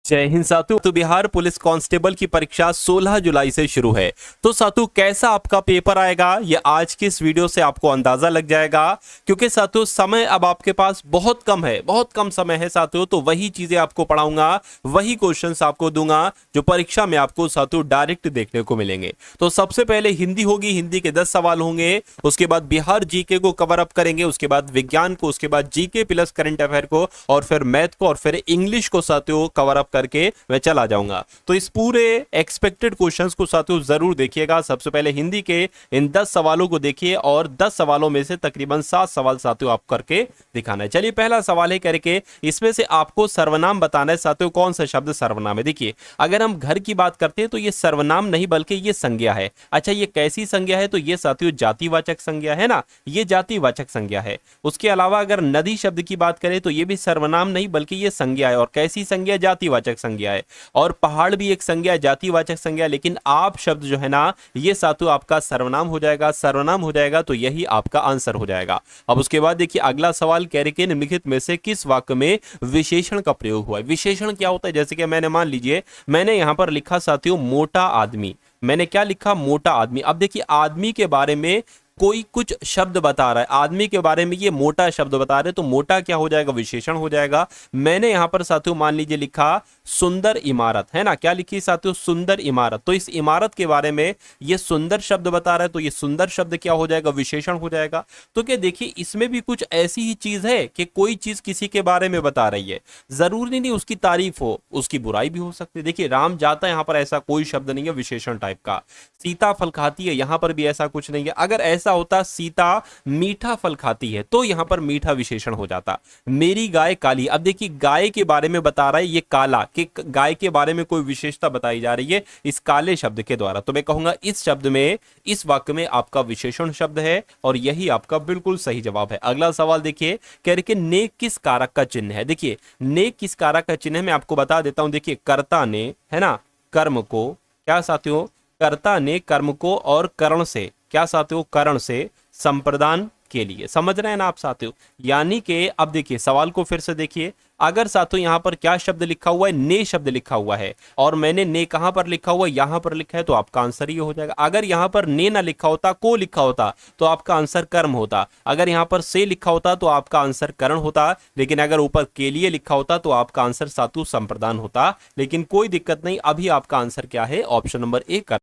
जय हिंद साथियों। तो बिहार पुलिस कांस्टेबल की परीक्षा 16 जुलाई से शुरू है। तो साथियों कैसा आपका पेपर आएगा ये आज की इस वीडियो से आपको अंदाजा लग जाएगा, क्योंकि साथियों समय अब आपके पास बहुत कम है, बहुत कम समय है साथियों। तो वही चीजें आपको पढ़ाऊंगा, वही क्वेश्चंस आपको दूंगा जो परीक्षा में आपको साथियों डायरेक्ट देखने को मिलेंगे। तो सबसे पहले हिंदी होगी, हिंदी के 10 सवाल होंगे। उसके बाद बिहार जीके को कवर अप करेंगे, उसके बाद विज्ञान को, उसके बाद जीके प्लस करंट अफेयर को, और फिर मैथ को, और फिर इंग्लिश को साथियों कवर अप करके मैं चला जाऊंगा। तो इस पूरे एक्सपेक्टेड क्वेश्चंस को साथियों जरूर देखिएगा। सबसे पहले हिंदी के इन 10 सवालों को देखिए, और 10 सवालों में से तकरीबन 7 सवाल साथियों आप करके दिखाना है। चलिए पहला सवाल है करके, इसमें से आपको सर्वनाम बताना है साथियों। कौन सा शब्द सर्वनाम है? देखिए अगर हम घर की बात करते हैं तो ये सर्वनाम नहीं बल्कि ये संज्ञा है। अच्छा ये कैसी संज्ञा है? तो ये साथियों जातिवाचक संज्ञा है ना, ये जातिवाचक संज्ञा है। उसके अलावा अगर नदी शब्द की बात करें तो ये भी सर्वनाम नहीं बल्कि ये संज्ञा है। और कैसी संज्ञा? जातिवाचक संज्ञा है। और पहाड़ भी एक संज्ञा, जातिवाचक संज्ञा, लेकिन आप शब्द जो है ना ये साथियों आपका सर्वनाम हो जाएगा। सर्वनाम हो जाएगा तो यही आपका आंसर हो जाएगा। अब उसके बाद देखिए अगला सवाल कह रहे कि निम्नलिखित में से किस वाक्य में विशेषण का प्रयोग हुआ है? विशेषण क्या होता है? जैसे कि मैंने मान लीजिए मैंने यहां पर लिखा साथियों मोटा आदमी। मैंने क्या लिखा? मोटा आदमी। अब देखिए आदमी के बारे में कोई कुछ शब्द बता रहा है, आदमी के बारे में ये मोटा शब्द बता रहे, तो मोटा क्या हो जाएगा? विशेषण हो जाएगा। मैंने यहां पर साथियों मान लीजिए लिखा सुंदर इमारत, है ना। क्या लिखी साथियों? सुंदर इमारत। तो इस इमारत के बारे में ये सुंदर शब्द बता रहा है, तो ये सुंदर शब्द क्या हो जाएगा? विशेषण हो जाएगा। तो क्या देखिए इसमें भी कुछ ऐसी ही चीज है कि कोई चीज किसी के बारे में बता रही है, जरूरी नहीं उसकी तारीफ हो, उसकी बुराई भी हो सकती है। देखिए राम जाता है, यहां पर ऐसा कोई शब्द नहीं है विशेषण टाइप का। सीता फल खाती है, यहां पर भी ऐसा कुछ नहीं है। अगर ऐसा होता सीता मीठा फल खाती है तो यहां पर मीठा विशेषण हो जाता। मेरी गाय काली। अब देखिए गाय के बारे में बता रहा है ये काला, कि गाय के बारे में कोई विशेषता बताई जा रही है इस काले शब्द के द्वारा। तो मैं कहूंगा इस शब्द में, इस वाक्य में आपका विशेषण शब्द है, और यही आपका बिल्कुल सही जवाब है। अगला सवाल देखिए कह रहे कि ने किस कारक का चिन्ह है? देखिए ने किस कारक का चिन्ह है मैं आपको बता देता हूं। देखिए कर्ता ने, है ना, कर्म को, क्या साथियों? कर्ता ने कर्म को, और कर्ण से, क्या साथियों? कर्ण से संप्रदान के लिए। समझ रहे हैं ना आप साथियों? यानी कि अब देखिए सवाल को फिर से देखिए। अगर साथियों यहां पर क्या शब्द लिखा हुआ है? ने शब्द लिखा हुआ है, और मैंने ने कहां पर लिखा हुआ है? यहां पर लिखा है, तो आपका आंसर ये हो जाएगा। अगर यहां पर ने ना लिखा होता, को लिखा होता, तो आपका आंसर कर्म होता। अगर यहां पर से लिखा होता तो आपका आंसर कर्ण होता। लेकिन अगर ऊपर के लिए लिखा होता तो आपका आंसर सातु संप्रदान होता। लेकिन कोई दिक्कत नहीं, अभी आपका आंसर क्या है? ऑप्शन नंबर ए कर्ण।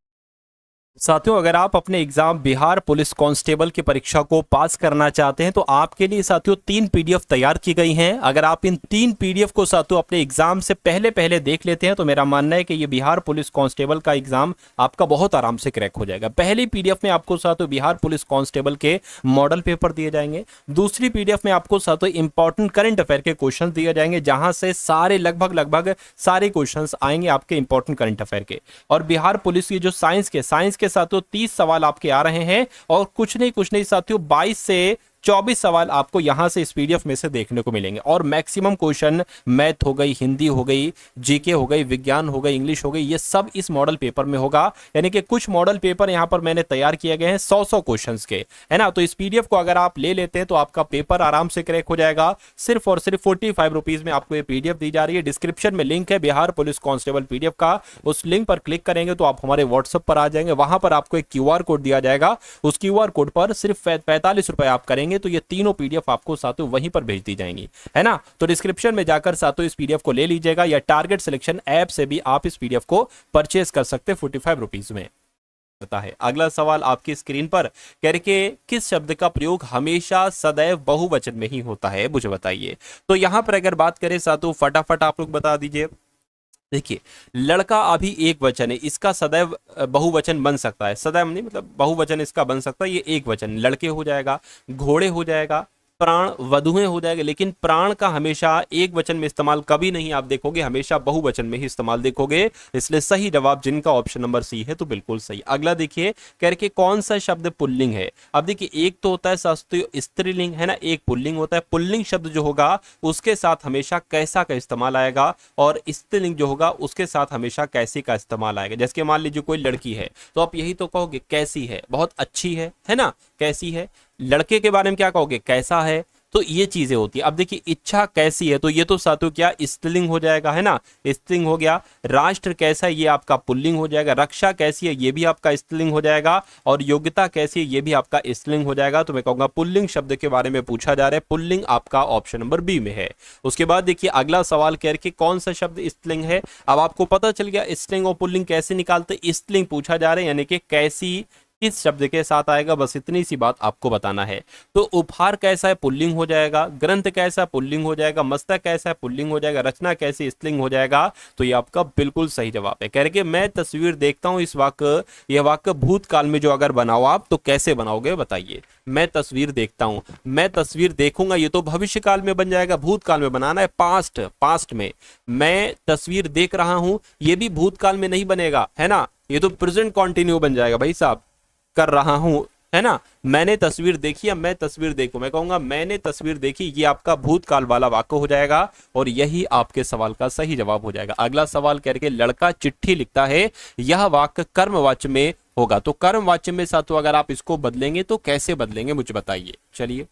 साथियों अगर आप अपने एग्जाम बिहार पुलिस कांस्टेबल की परीक्षा को पास करना चाहते हैं तो आपके लिए साथियों 3 पीडीएफ तैयार की गई हैं। अगर आप इन 3 पीडीएफ को साथियों अपने एग्जाम से पहले पहले देख लेते हैं तो मेरा मानना है कि ये बिहार पुलिस कांस्टेबल का एग्जाम आपका बहुत आराम से क्रैक हो जाएगा। पहली पीडीएफ में आपको साथियों बिहार पुलिस कांस्टेबल के मॉडल पेपर दिए जाएंगे। दूसरी पीडीएफ में आपको साथियों इंपॉर्टेंट करंट अफेयर के क्वेश्चन दिए जाएंगे, जहां से सारे लगभग सारे क्वेश्चन आएंगे आपके इंपॉर्टेंट करंट अफेयर के। और बिहार पुलिस की जो साइंस के साथियों 30 सवाल आपके आ रहे हैं, और कुछ नहीं साथियों 22 से 24 सवाल आपको यहां से इस पीडीएफ में से देखने को मिलेंगे। और मैक्सिमम क्वेश्चन मैथ हो गई, हिंदी हो गई, जीके हो गई, विज्ञान हो गई, इंग्लिश हो गई, ये सब इस मॉडल पेपर में होगा। यानी कि कुछ मॉडल पेपर यहां पर मैंने तैयार किए गए हैं 100 क्वेश्चंस के, है ना। तो इस पीडीएफ को अगर आप ले लेते हैं तो आपका पेपर आराम से क्रैक हो जाएगा। सिर्फ और सिर्फ 45 रुपीज में आपको ये पीडीएफ दी जा रही है। डिस्क्रिप्शन में लिंक है बिहार पुलिस कांस्टेबल पीडीएफ का, उस लिंक पर क्लिक करेंगे तो आप हमारे व्हाट्सएप पर आ जाएंगे। वहां पर आपको एक क्यूआर कोड दिया जाएगा, उस क्यूआर कोड पर सिर्फ 45 रुपए आप करेंगे तो ये तीनों पीडीएफ आपको साथियों वहीं पर भेज दी जाएंगी, है ना। तो डिस्क्रिप्शन में जाकर साथियों इस पीडीएफ को ले लीजिएगा, या टारगेट सिलेक्शन ऐप से भी आप इस पीडीएफ को परचेज कर सकते हैं 45 रुपीज में। है अगला सवाल आपकी स्क्रीन पर कह रहे कि किस शब्द का प्रयोग हमेशा सदैव बहुवचन में ही होता है? मुझे बताइए। तो यहां पर अगर बात करें साथियों फटाफट आप लोग बता दीजिए। देखिए लड़का अभी एक वचन है, इसका सदैव बहुवचन बन सकता है, सदैव नहीं मतलब बहुवचन इसका बन सकता है, ये एक वचन लड़के हो जाएगा, घोड़े हो जाएगा, प्राण वधुएं हो जाएगा। लेकिन प्राण का हमेशा एक वचन में इस्तेमाल कभी नहीं आप देखोगे, हमेशा बहुवचन में ही इस्तेमाल देखोगे। इसलिए सही जवाब जिनका ऑप्शन नंबर सी है तो बिल्कुल सही। अगला देखिए कह रहे कि कौन सा शब्द पुल्लिंग है? अब देखिए एक तो होता है साथियों स्त्रीलिंग, है ना, एक पुल्लिंग होता है। पुल्लिंग शब्द जो होगा उसके साथ हमेशा कैसा का इस्तेमाल आएगा, और स्त्रीलिंग जो होगा उसके साथ हमेशा कैसी का इस्तेमाल आएगा। जैसे कि मान लीजिए कोई लड़की है तो आप यही तो कहोगे कैसी है, बहुत अच्छी है ना, कैसी है। लड़के के बारे में क्या कहोगे? कैसा है। तो ये चीजें होती है। अब देखिए इच्छा कैसी है, तो ये तो साथियों क्या स्त्रीलिंग हो जाएगा, है ना, स्त्रीलिंग हो गया। राष्ट्र कैसा है, ये आपका पुल्लिंग हो जाएगा। रक्षा कैसी है, ये भी आपका स्त्रीलिंग हो जाएगा। और योग्यता कैसी है, ये भी आपका स्त्रीलिंग हो जाएगा। तो मैं कहूंगा पुल्लिंग शब्द के बारे में पूछा जा रहा है, पुल्लिंग आपका ऑप्शन नंबर बी में है। उसके बाद देखिए अगला सवाल कह रहे कौन सा शब्द स्त्रीलिंग है। अब आपको पता चल गया स्त्रीलिंग और पुल्लिंग कैसे निकालते, स्त्रीलिंग पूछा जा रहा है, यानी कि कैसी किस शब्द के साथ आएगा, बस इतनी सी बात आपको बताना है। तो उपहार कैसा है, पुल्लिंग हो जाएगा। ग्रंथ कैसा है, पुल्लिंग हो जाएगा। मस्तक कैसा है, पुल्लिंग हो जाएगा। रचना कैसी, स्त्रीलिंग हो जाएगा। तो ये आपका बिल्कुल सही जवाब है। कह रहे कि मैं तस्वीर देखता हूं, इस वाक्य, यह वाक्य भूतकाल में जो अगर बनाओ आप तो कैसे बनाओगे बताइए। मैं तस्वीर देखता हूं, मैं तस्वीर देखूंगा, ये तो भविष्य काल में बन जाएगा। भूतकाल में बनाना है, पास्ट में। मैं तस्वीर देख रहा हूं, ये भी भूतकाल में नहीं बनेगा, है ना, ये तो प्रेजेंट कॉन्टिन्यू बन जाएगा भाई साहब। कर रहा हूं, है ना, मैंने तस्वीर देखी या मैं तस्वीर देखूं, मैं कहूंगा मैंने तस्वीर देखी, ये आपका भूतकाल वाला वाक्य हो जाएगा और यही आपके सवाल का सही जवाब हो जाएगा। अगला सवाल कह रहे लड़का चिट्ठी लिखता है, यह वाक्य कर्मवाच्य में होगा। तो कर्मवाच्य में साथियों अगर आप इसको बदलेंगे तो कैसे बदलेंगे मुझे बताइए। चलिए,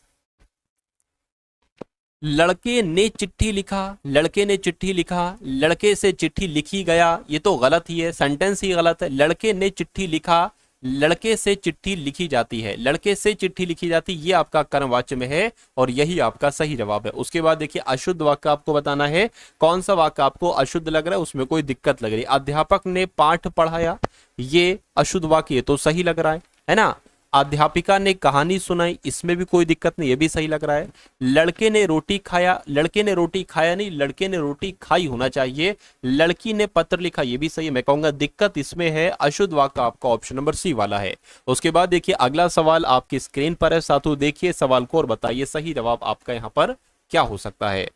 लड़के ने चिट्ठी लिखा, लड़के ने चिट्ठी लिखा, लड़के से चिट्ठी लिखी गया, ये तो गलत ही है, सेंटेंस ही गलत है। लड़के ने चिट्ठी लिखा, लड़के से चिट्ठी लिखी जाती है, लड़के से चिट्ठी लिखी जाती, ये आपका कर्मवाच्य में है और यही आपका सही जवाब है। उसके बाद देखिए अशुद्ध वाक्य आपको बताना है, कौन सा वाक्य आपको अशुद्ध लग रहा है, उसमें कोई दिक्कत लग रही है। अध्यापक ने पाठ पढ़ाया, ये अशुद्ध वाक्य, ये तो सही लग रहा है ना। अध्यापिका ने कहानी सुनाई, इसमें भी कोई दिक्कत नहीं, ये भी सही लग रहा है। लड़के ने रोटी खाया, लड़के ने रोटी खाया नहीं, लड़के ने रोटी खाई होना चाहिए। लड़की ने पत्र लिखा, ये भी सही है। मैं कहूंगा दिक्कत इसमें है, अशुद्ध वाक्य आपका ऑप्शन नंबर सी वाला है। उसके बाद देखिए अगला सवाल आपकी स्क्रीन पर है, साथियों देखिए सवाल को और बताइए सही जवाब आपका यहां पर क्या हो सकता है।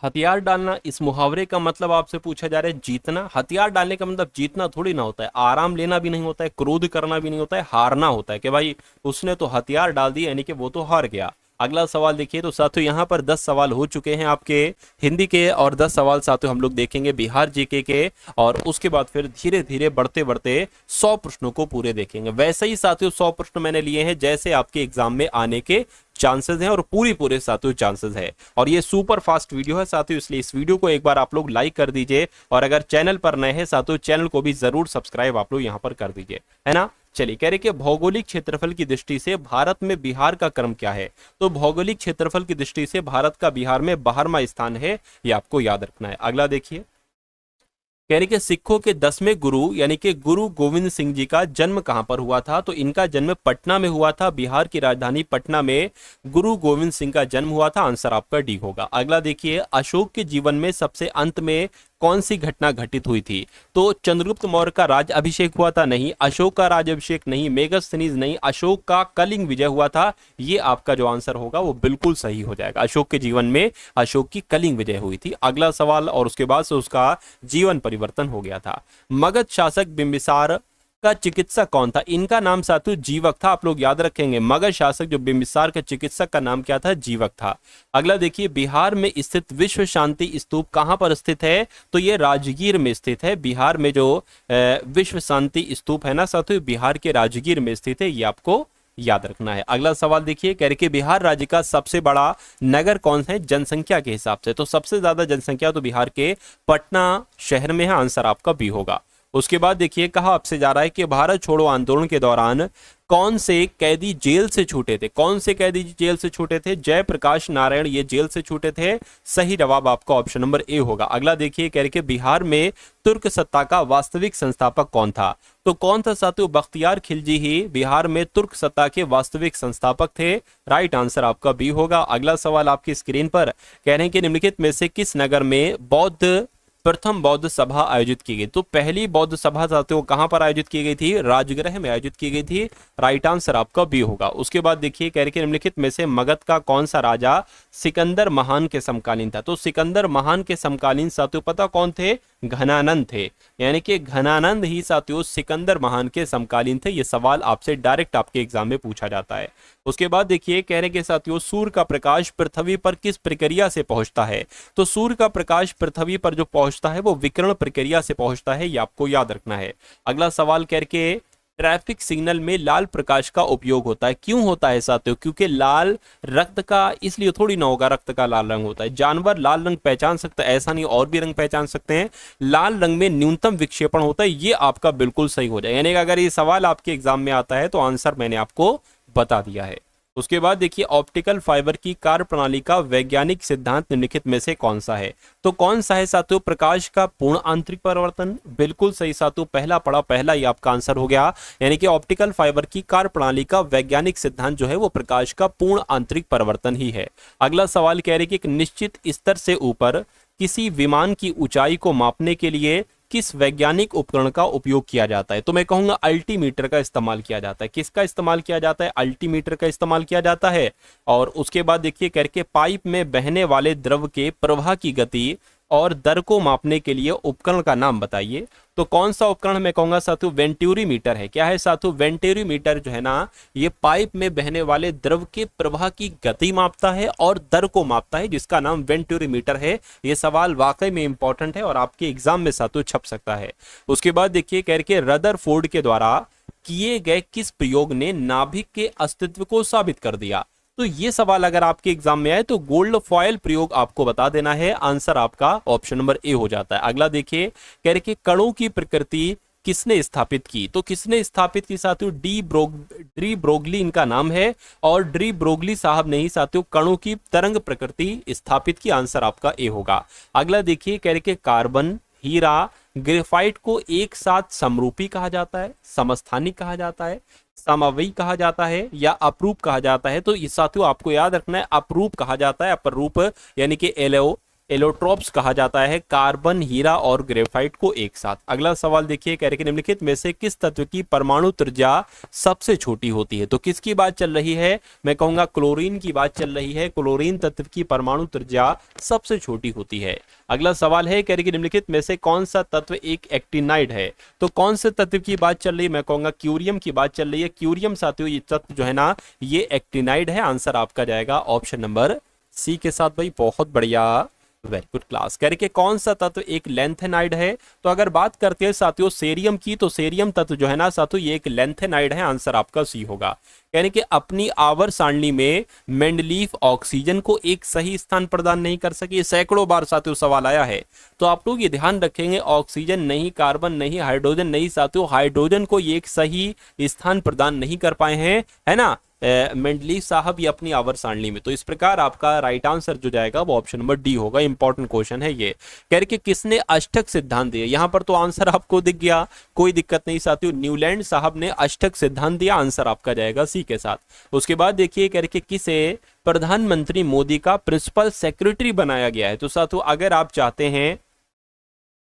हथियार डालना, इस मुहावरे का मतलब आपसे पूछा जा रहा है जीतना। हथियार डालने का मतलब जीतना थोड़ी ना होता है, आराम लेना भी नहीं होता है, क्रोध करना भी नहीं होता है, हारना होता है कि भाई उसने तो हथियार डाल दिया यानी कि वो तो हार गया। अगला सवाल देखिए, तो साथियों यहाँ पर 10 सवाल हो चुके हैं आपके हिंदी के और 10 सवाल साथियों हम लोग देखेंगे बिहार जीके के और उसके बाद फिर धीरे धीरे बढ़ते बढ़ते 100 प्रश्नों को पूरे देखेंगे। वैसे ही साथियों 100 प्रश्न मैंने लिए हैं जैसे आपके एग्जाम में आने के चांसेस हैं और पूरे साथियों चांसेस है। और ये सुपर फास्ट वीडियो है साथियों, इसलिए इस वीडियो को एक बार आप लोग लाइक कर दीजिए और अगर चैनल पर नए हैं साथियों चैनल को भी जरूर सब्सक्राइब आप लोग यहाँ पर कर दीजिए, है ना। चलिए, कह रहे कि भौगोलिक क्षेत्रफल की दृष्टि से भारत में बिहार का क्रम क्या है। तो भौगोलिक क्षेत्रफल की दृष्टि से भारत का बिहार में 12वां स्थान है, ये आपको याद रखना है। अगला देखिए, कह रहे कि सिखों के 10वें गुरु यानी कि गुरु गोविंद सिंह जी का जन्म कहां पर हुआ था। तो इनका जन्म पटना में हुआ था, बिहार की राजधानी पटना में गुरु गोविंद सिंह का जन्म हुआ था। आंसर आपका डी होगा। अगला देखिए, अशोक के जीवन में सबसे अंत में कौन सी घटना घटित हुई थी। तो चंद्रगुप्त मौर्य का राज अभिषेक हुआ था, नहीं। अशोक का राज अभिषेक नहीं, मेगस्थनीज नहीं। अशोक का कलिंग विजय हुआ था, ये आपका जो आंसर होगा वो बिल्कुल सही हो जाएगा। अशोक के जीवन में अशोक की कलिंग विजय हुई थी। अगला सवाल, और उसके बाद से उसका जीवन परिवर्तन हो गया था। मगध शासक बिंबिसार का चिकित्सक कौन था। इनका नाम साथियों जीवक था, आप लोग याद रखेंगे। मगध शासक जो बिंबिसार का चिकित्सक का नाम क्या था, जीवक था। अगला देखिए, बिहार में स्थित विश्व शांति स्तूप कहां पर स्थित है। तो ये राजगीर में स्थित है। बिहार में जो विश्व शांति स्तूप है ना साथियों, बिहार के राजगीर में स्थित है, ये आपको याद रखना है। अगला सवाल देखिए, कह रहे कि बिहार राज्य का सबसे बड़ा नगर कौन है जनसंख्या के हिसाब से। तो सबसे ज्यादा जनसंख्या तो बिहार के पटना शहर में है। आंसर आपका बी होगा। उसके बाद देखिए, कहा आपसे जा रहा है कि भारत छोड़ो आंदोलन के दौरान कौन से कैदी जेल से छूटे थे। कौन से कैदी जेल से छूटे थे, जयप्रकाश नारायण ये जेल से छूटे थे। सही जवाब आपका ऑप्शन नंबर ए होगा। अगला देखिए, कह रहे कि बिहार में तुर्क सत्ता का वास्तविक संस्थापक कौन था। तो कौन था साथियों, बख्तियार खिलजी ही बिहार में तुर्क सत्ता के वास्तविक संस्थापक थे। राइट आंसर आपका बी होगा। अगला सवाल आपकी स्क्रीन पर, कह रहे हैं कि निम्नलिखित में से किस नगर में प्रथम बौद्ध सभा आयोजित की गई। तो पहली बौद्ध सभा साथियों कहां पर आयोजित की गई थी, राजगृह में आयोजित की गई थी। राइट आंसर आपका बी होगा। उसके बाद देखिए, कह रहे कि निम्नलिखित में से मगध का कौन सा राजा सिकंदर महान के समकालीन था। तो सिकंदर महान के समकालीन साथियों पता कौन थे, घनानंद थे। यानी कि घनानंद ही साथियों सिकंदर महान के समकालीन थे। यह सवाल आपसे डायरेक्ट आपके एग्जाम में पूछा जाता है। उसके बाद देखिए, कह रहे कि साथियों सूर्य का प्रकाश पृथ्वी पर किस प्रक्रिया से पहुंचता है। तो सूर्य का प्रकाश पृथ्वी पर जो पहुंचता है वो विकिरण प्रक्रिया से पहुंचता है, ये आपको याद रखना है। अगला सवाल कह के ट्रैफिक सिग्नल में लाल प्रकाश का उपयोग होता है। क्यों होता है साथियों? क्योंकि लाल रक्त का, इसलिए थोड़ी ना होगा, रक्त का लाल रंग होता है। जानवर लाल रंग पहचान सकता है ऐसा नहीं, और भी रंग पहचान सकते हैं। लाल रंग में न्यूनतम विक्षेपण होता है, ये आपका बिल्कुल सही हो जाए। यानी कि अगर ये सवाल आपके एग्जाम में आता है तो आंसर मैंने आपको बता दिया है। उसके बाद देखिए, ऑप्टिकल फाइबर की कार्यप्रणाली का वैज्ञानिक सिद्धांत निम्नलिखित में से कौन सा है? तो कौन सा है साथियों? प्रकाश का पूर्ण आंतरिक परिवर्तन। बिल्कुल सही साथियों, पहला पढ़ा पहला ही आपका आंसर हो गया। यानी कि ऑप्टिकल फाइबर की कार्यप्रणाली का वैज्ञानिक सिद्धांत जो है वो प्रकाश का पूर्ण आंतरिक परिवर्तन ही है। अगला सवाल कह रहे कि एक निश्चित स्तर से ऊपर किसी विमान की ऊंचाई को मापने के लिए किस वैज्ञानिक उपकरण का उपयोग किया जाता है? तो मैं कहूंगा अल्टीमीटर का इस्तेमाल किया जाता है। किसका इस्तेमाल किया जाता है? अल्टीमीटर का इस्तेमाल किया जाता है। और उसके बाद देखिए करके, पाइप में बहने वाले द्रव के प्रवाह की गति और दर को मापने के लिए उपकरण का नाम बताइए। तो कौन सा उपकरण मैं कहूंगा साथियों? वेंटूरीमीटर है। क्या है साथियों? वेंटूरीमीटर जो है ना, ये पाइप में बहने वाले द्रव के प्रवाह की गति मापता है और दर को मापता है, जिसका नाम वेंटूरीमीटर है। ये सवाल वाकई में इंपॉर्टेंट है और आपके एग्जाम में साथियों छप सकता है। उसके बाद देखिए कह के, रदरफोर्ड के द्वारा किए गए किस प्रयोग ने नाभिक के अस्तित्व को साबित कर दिया? तो ये सवाल अगर आपके एग्जाम में आए तो गोल्ड फॉयल प्रयोग आपको बता देना है। आंसर आपका ऑप्शन नंबर ए हो जाता है। अगला देखिए, कह रहे कि कणों की प्रकृति किसने स्थापित की? तो किसने स्थापित की साथियों? डी ब्रोगली इनका नाम है। और डी ब्रोगली साहब ने ही साथियों कणों की तरंग प्रकृति स्थापित की। आंसर आपका ए होगा। अगला देखिए, कह रहे कि कार्बन, हीरा, ग्रेफाइट को एक साथ समरूपी कहा जाता है, समस्थानिक कहा जाता है, समअवयी कहा जाता है या अपरूप कहा जाता है? तो इस साथियों आपको याद रखना है, अपरूप कहा जाता है। अपरूप यानी कि एलोट्रोप्स कहा जाता है कार्बन, हीरा और ग्रेफाइट को एक साथ। अगला सवाल देखिए, कह रहे कि निम्नलिखित में से किस तत्व की परमाणु त्रिज्या सबसे छोटी होती है? तो किसकी बात चल रही है? मैं कहूंगा क्लोरीन की बात चल रही है। क्लोरीन तत्व की परमाणु त्रिज्या सबसे छोटी होती है। अगला सवाल है, कह रहे कि निम्नलिखित में से कौन सा तत्व एक एक्टिनाइड है? तो कौन से तत्व की बात चल रही है? मैं कहूंगा क्यूरियम की बात चल रही है। क्यूरियम साथियों ये तत्व जो है ना, ये एक्टिनाइड है। आंसर आपका जाएगा ऑप्शन नंबर सी के साथ। भाई बहुत बढ़िया, वेरी गुड क्लास। कह रहे कि कौन सा तत्व एक लेंथेनाइड है? तो अगर बात करते हैं साथियों सेरियम की, तो सेरियम तत्व जो है ना साथियों, ये एक लेंथेनाइड है। आंसर आपका सी होगा। यानी कि अपनी आवर सारणी में मेंडलीफ ऑक्सीजन को एक सही स्थान प्रदान नहीं कर सके। सैकड़ों बार साथियों सवाल आया है, तो आप लोग ये ध्यान रखेंगे, ऑक्सीजन नहीं, कार्बन नहीं, हाइड्रोजन नहीं साथियों, हाइड्रोजन को ये एक सही स्थान प्रदान नहीं कर पाए हैं, है ना, मेंडलीफ साहब ये अपनी आवर सारणी में। तो इस प्रकार आपका राइट आंसर जो जाएगा वो ऑप्शन नंबर डी होगा। इंपॉर्टेंट क्वेश्चन है ये। कह रहे कि किसने अष्टक सिद्धांत दिया? यहां पर तो आंसर आपको दिख गया, कोई दिक्कत नहीं साथियों, न्यूलैंड साहब ने अष्टक सिद्धांत दिया। आंसर आपका जाएगा सी के साथ। उसके बाद देखिए, कह रहे कि किसे प्रधानमंत्री मोदी का प्रिंसिपल सेक्रेटरी बनाया गया है? तो साथियों अगर आप चाहते हैं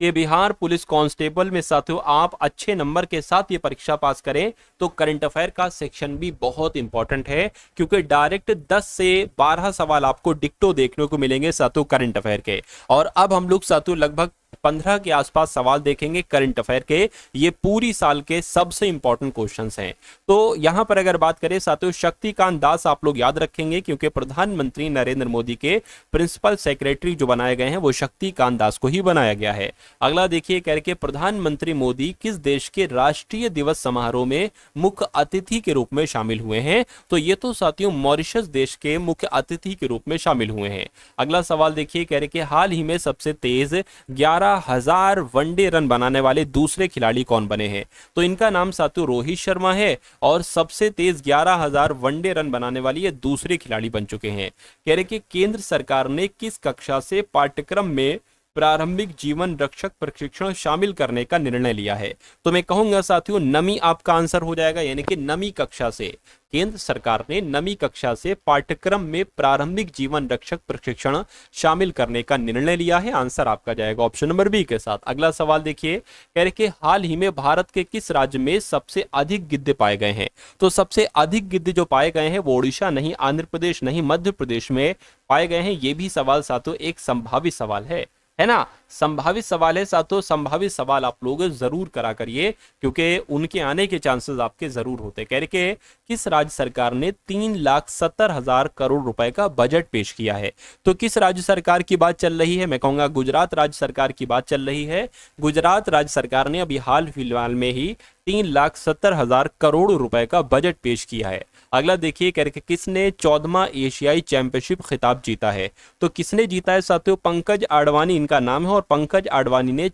कि बिहार पुलिस कांस्टेबल में साथियों आप अच्छे नंबर के साथ ये परीक्षा पास करें, तो करंट अफेयर का सेक्शन भी बहुत इंपॉर्टेंट है, क्योंकि डायरेक्ट 10 से 12 सवाल आपको डिक्टो देखने को मिलेंगे साथियों करंट अफेयर के। और अब हम लोग साथियों लगभग 15 के आसपास सवाल देखेंगे करंट अफेयर के। ये पूरी साल के सबसे इंपॉर्टेंट क्वेश्चंस हैं। तो यहां पर अगर बात करें साथियों, शक्तिकांत दास आप लोग याद रखेंगे, क्योंकि प्रधानमंत्री नरेंद्र मोदी के प्रिंसिपल सेक्रेटरी जो बनाए गए हैं वो शक्तिकांत दास को ही बनाया गया है। अगला देखिए, कह के प्रधानमंत्री मोदी किस देश के राष्ट्रीय दिवस समारोह में मुख्य अतिथि के रूप में शामिल हुए हैं? तो ये तो साथियों मॉरिशस देश के मुख्य अतिथि के रूप में शामिल हुए हैं। अगला सवाल देखिए, कह रहे कि हाल ही में सबसे तेज 11,000 वनडे रन बनाने वाले दूसरे खिलाड़ी कौन बने हैं? तो इनका नाम साथियों रोहित शर्मा है, और सबसे तेज 11,000 वनडे रन बनाने वाली ये दूसरे खिलाड़ी बन चुके हैं। कह रहे कि केंद्र सरकार ने किस कक्षा से पाठ्यक्रम में प्रारंभिक जीवन रक्षक प्रशिक्षण शामिल करने का निर्णय लिया है? तो मैं कहूंगा साथियों नवी आपका आंसर हो जाएगा। यानी कि नवी कक्षा से केंद्र सरकार ने नवी कक्षा से पाठ्यक्रम में प्रारंभिक जीवन रक्षक प्रशिक्षण शामिल करने का निर्णय लिया है। आंसर आपका जाएगा ऑप्शन नंबर बी के साथ। अगला सवाल देखिए, कह रहे कि हाल ही में भारत के किस राज्य में सबसे अधिक गिद्ध पाए गए हैं? तो सबसे अधिक गिद्ध जो पाए गए हैं वो ओडिशा नहीं, आंध्र प्रदेश नहीं, मध्य प्रदेश में पाए गए हैं। ये भी सवाल साथियों एक संभावित सवाल है ना। संभावित सवाल है साथियों, संभावित सवाल आप लोग जरूर करा करिए क्योंकि उनके आने के चांसेस आपके जरूर होते हैं। कह रहे कि किस राज्य सरकार ने 3,70,000 करोड़ रुपए का बजट पेश किया है? तो किस राज्य सरकार की बात चल रही है? मैं कहूंगा गुजरात राज्य सरकार की बात चल रही है। गुजरात राज्य सरकार ने अभी हाल फिलहाल में ही 3,70,000 करोड़ रुपए का बजट पेश किया है। अगला देखिए, कह रहे कि किसने 14वां एशियाई चैंपियनशिप खिताब जीता है? तो किसने जीता है साथियों? पंकज आडवाणी इनका नाम है और पंकज आडवाणी ने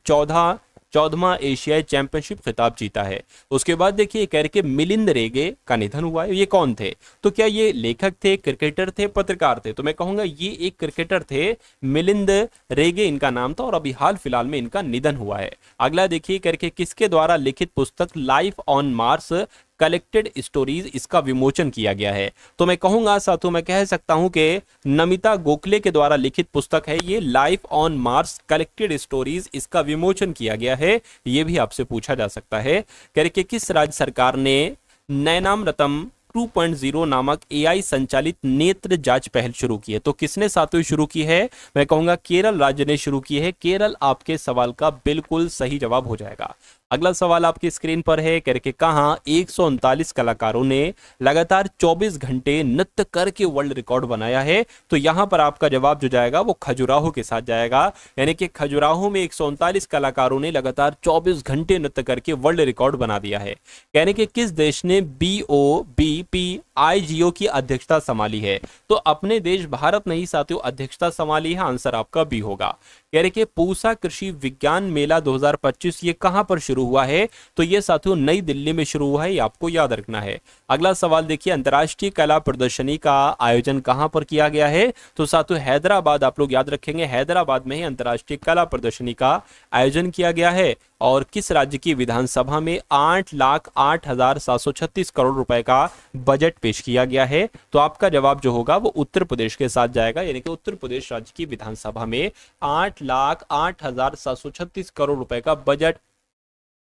14वां एशियाई चैंपियनशिप खिताब जीता है। उसके बाद देखिए, कह रहे कि मिलिंद रेगे का निधन हुआ है। ये कौन थे? तो क्या ये लेखक थे, क्रिकेटर थे, पत्रकार थे? तो मैं कहूंगा ये एक क्रिकेटर थे, मिलिंद रेगे इनका नाम था और अभी हाल फिलहाल में इनका निधन हुआ है। अगला देखिए, कह रहे कि किसके द्वारा लिखित पुस्तक life on Mars collected stories इसका विमोचन किया गया है? तो मैं कहूंगा साथियों, मैं कह सकता हूं कि नमिता गोखले के द्वारा लिखित पुस्तक है ये life on Mars collected stories, इसका विमोचन किया गया है। ये भी आपसे पूछा जा सकता है। कह रहे कि किस राज्य सरकार ने नैनामृतम 2.0 नामक एआई संचालित नेत्र जांच पहल शुरू की है? तो किसने साथियों शुरू की है? मैं कहूंगा केरल राज्य ने शुरू की है। केरल आपके सवाल का बिल्कुल सही जवाब हो जाएगा। अगला सवाल आपकी स्क्रीन पर है, कह के कहां 139 कलाकारों ने लगातार 24 घंटे नृत्य करके वर्ल्ड रिकॉर्ड बनाया है? तो यहां पर आपका जवाब जो जाएगा वो खजुराहो के साथ जाएगा। यानी कि खजुराहो में 139 कलाकारों ने लगातार 24 घंटे नृत्य करके वर्ल्ड रिकॉर्ड बना दिया है। कहने के किस देश ने BOBPIGO की अध्यक्षता संभाली है? तो अपने देश भारत ने ही साथियों अध्यक्षता संभाली है। आंसर आपका बी होगा। कह रहे कि पूसा कृषि विज्ञान मेला 2025 ये कहां पर शुरू हुआ है? तो ये साथियों नई दिल्ली में शुरू हुआ है, ये आपको याद रखना है। अगला सवाल देखिए, अंतर्राष्ट्रीय कला प्रदर्शनी का आयोजन कहां पर किया गया है? तो साथियों हैदराबाद, आप लोग याद रखेंगे हैदराबाद में ही अंतर्राष्ट्रीय कला प्रदर्शनी का आयोजन किया गया है। और किस राज्य की विधानसभा में 8,08,736 करोड़ रुपए का बजट पेश किया गया है? तो आपका जवाब जो होगा वो उत्तर प्रदेश के साथ जाएगा। यानी कि उत्तर प्रदेश राज्य की विधानसभा में 8,08,736 करोड़ रुपए का बजट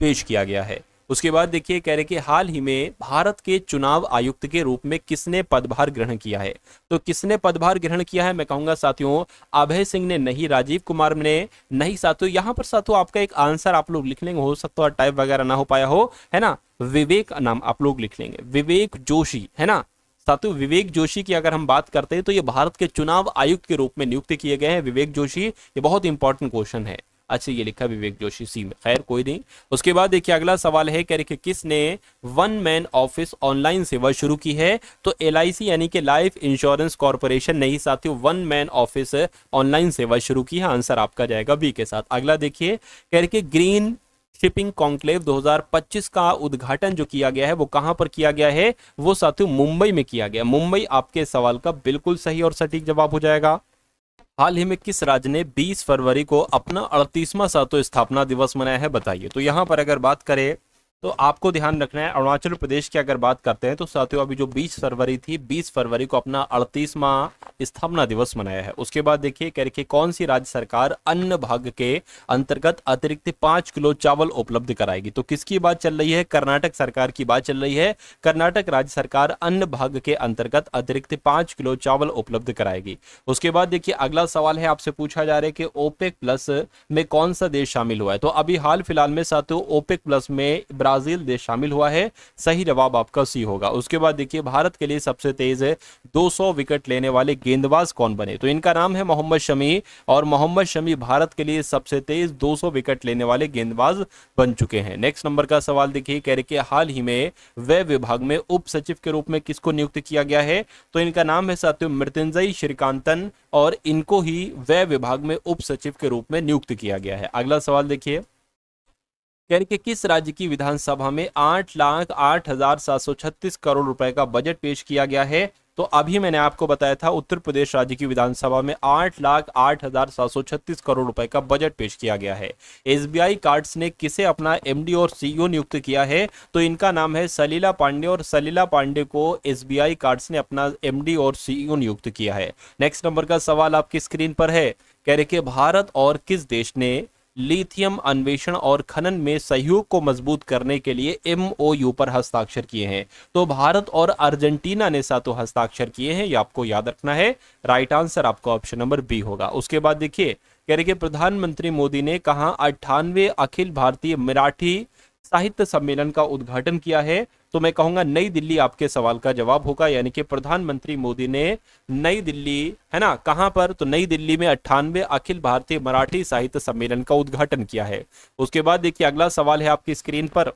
पेश किया गया है। उसके बाद देखिए, कह रहे कि हाल ही में भारत के चुनाव आयुक्त के रूप में किसने पदभार ग्रहण किया है? तो किसने पदभार ग्रहण किया है? मैं कहूंगा साथियों अभय सिंह ने नहीं, राजीव कुमार ने नहीं। साथियों यहां पर साथियों आपका एक आंसर आप लोग लिख लेंगे, हो सकता है टाइप वगैरह ना हो पाया हो, है ना। विवेक नाम आप लोग लिख लेंगे, विवेक जोशी, है ना। साथियों विवेक जोशी की अगर हम बात करते हैं तो ये भारत के चुनाव आयुक्त के रूप में नियुक्त किए गए हैं विवेक जोशी। ये बहुत इंपॉर्टेंट क्वेश्चन है। अच्छा ये लिखा विवेक जोशी सी में, खैर कोई नहीं। उसके बाद देखिए अगला सवाल है, कह रहे कि किसने वन मैन ऑफिस ऑनलाइन सेवा शुरू की है? तो LIC यानी कि लाइफ इंश्योरेंस कॉर्पोरेशन नहीं साथियों, वन मैन ऑफिस ऑनलाइन सेवा शुरू की है। आंसर आपका जाएगा बी के साथ। अगला देखिए, कह रहे कि ग्रीन शिपिंग कॉन्क्लेव 2025 का उद्घाटन जो किया गया है वो कहां पर किया गया है? वो साथियों मुंबई में किया गया। मुंबई आपके सवाल का बिल्कुल सही और सटीक जवाब हो जाएगा। हाल ही में किस राज्य ने 20 फरवरी को अपना 38वां सातों स्थापना दिवस मनाया है? बताइए। तो यहां पर अगर बात करें तो आपको ध्यान रखना है, अरुणाचल प्रदेश की अगर बात करते हैं तो साथियों अभी जो 20 फरवरी थी, 20 फरवरी को अपना 38वां स्थापना दिवस मनाया है। उसके बाद देखिए, कह रहे कौन सी राज्य सरकार अन्न भाग्य के अंतर्गत अतिरिक्त 5 किलो चावल उपलब्ध कराएगी? तो किसकी बात चल रही है? कर्नाटक सरकार की बात चल रही है। कर्नाटक राज्य सरकार अन्न भाग्य के अंतर्गत अतिरिक्त 5 किलो चावल उपलब्ध कराएगी। उसके बाद देखिए अगला सवाल है, आपसे पूछा जा रहा है कि ओपेक प्लस में कौन सा देश शामिल हुआ है? तो अभी हाल फिलहाल में साथियों ओपेक प्लस में ब्राजील देश शामिल हुआ है। सही जवाब आपका सी होगा। उसके बाद देखिए, भारत के लिए सबसे तेज 200 विकेट लेने वाले गेंदबाज कौन बने? तो इनका नाम है मोहम्मद शमी और मोहम्मद शमी भारत के लिए सबसे तेज 200 विकेट लेने वाले गेंदबाज बन चुके हैं। नेक्स्ट नंबर का सवाल देखिए, कह रहे कि हाल ही में व्यय विभाग में उप सचिव के रूप में किसको नियुक्त किया गया है? तो इनका नाम है साथियों मृत्युंजय श्रीकांतन और इनको ही व्यय विभाग में उप सचिव के रूप में नियुक्त किया गया है। अगला सवाल देखिए, कह रहे कि किस राज्य की विधानसभा में 8,08,736 करोड़ रुपए का बजट पेश किया गया है? तो अभी मैंने आपको बताया था उत्तर प्रदेश राज्य की विधानसभा में 8,08,736 करोड़ रुपए का बजट पेश किया गया है। SBI कार्ड्स ने किसे अपना MD और CEO नियुक्त किया है? तो इनका नाम है सलीला पांडे और सलीला पांडे को SBI कार्ड्स ने अपना MD और CEO नियुक्त किया है। नेक्स्ट नंबर का सवाल आपकी स्क्रीन पर है, कह रहे कि भारत और किस देश ने लिथियम अन्वेषण और खनन में सहयोग को मजबूत करने के लिए MOU पर हस्ताक्षर किए हैं? तो भारत और अर्जेंटीना ने साथों हस्ताक्षर किए हैं, ये आपको याद रखना है। राइट आंसर आपका ऑप्शन नंबर बी होगा। उसके बाद देखिए, कह रहे कि प्रधानमंत्री मोदी ने कहा 98वें अखिल भारतीय मराठी साहित्य सम्मेलन का उद्घाटन किया है? तो मैं कहूंगा नई दिल्ली आपके सवाल का जवाब होगा, यानी कि प्रधानमंत्री मोदी ने नई दिल्ली, है ना, कहां पर? तो नई दिल्ली में 98वें अखिल भारतीय मराठी साहित्य सम्मेलन का उद्घाटन किया है। उसके बाद देखिए अगला सवाल है आपकी स्क्रीन पर,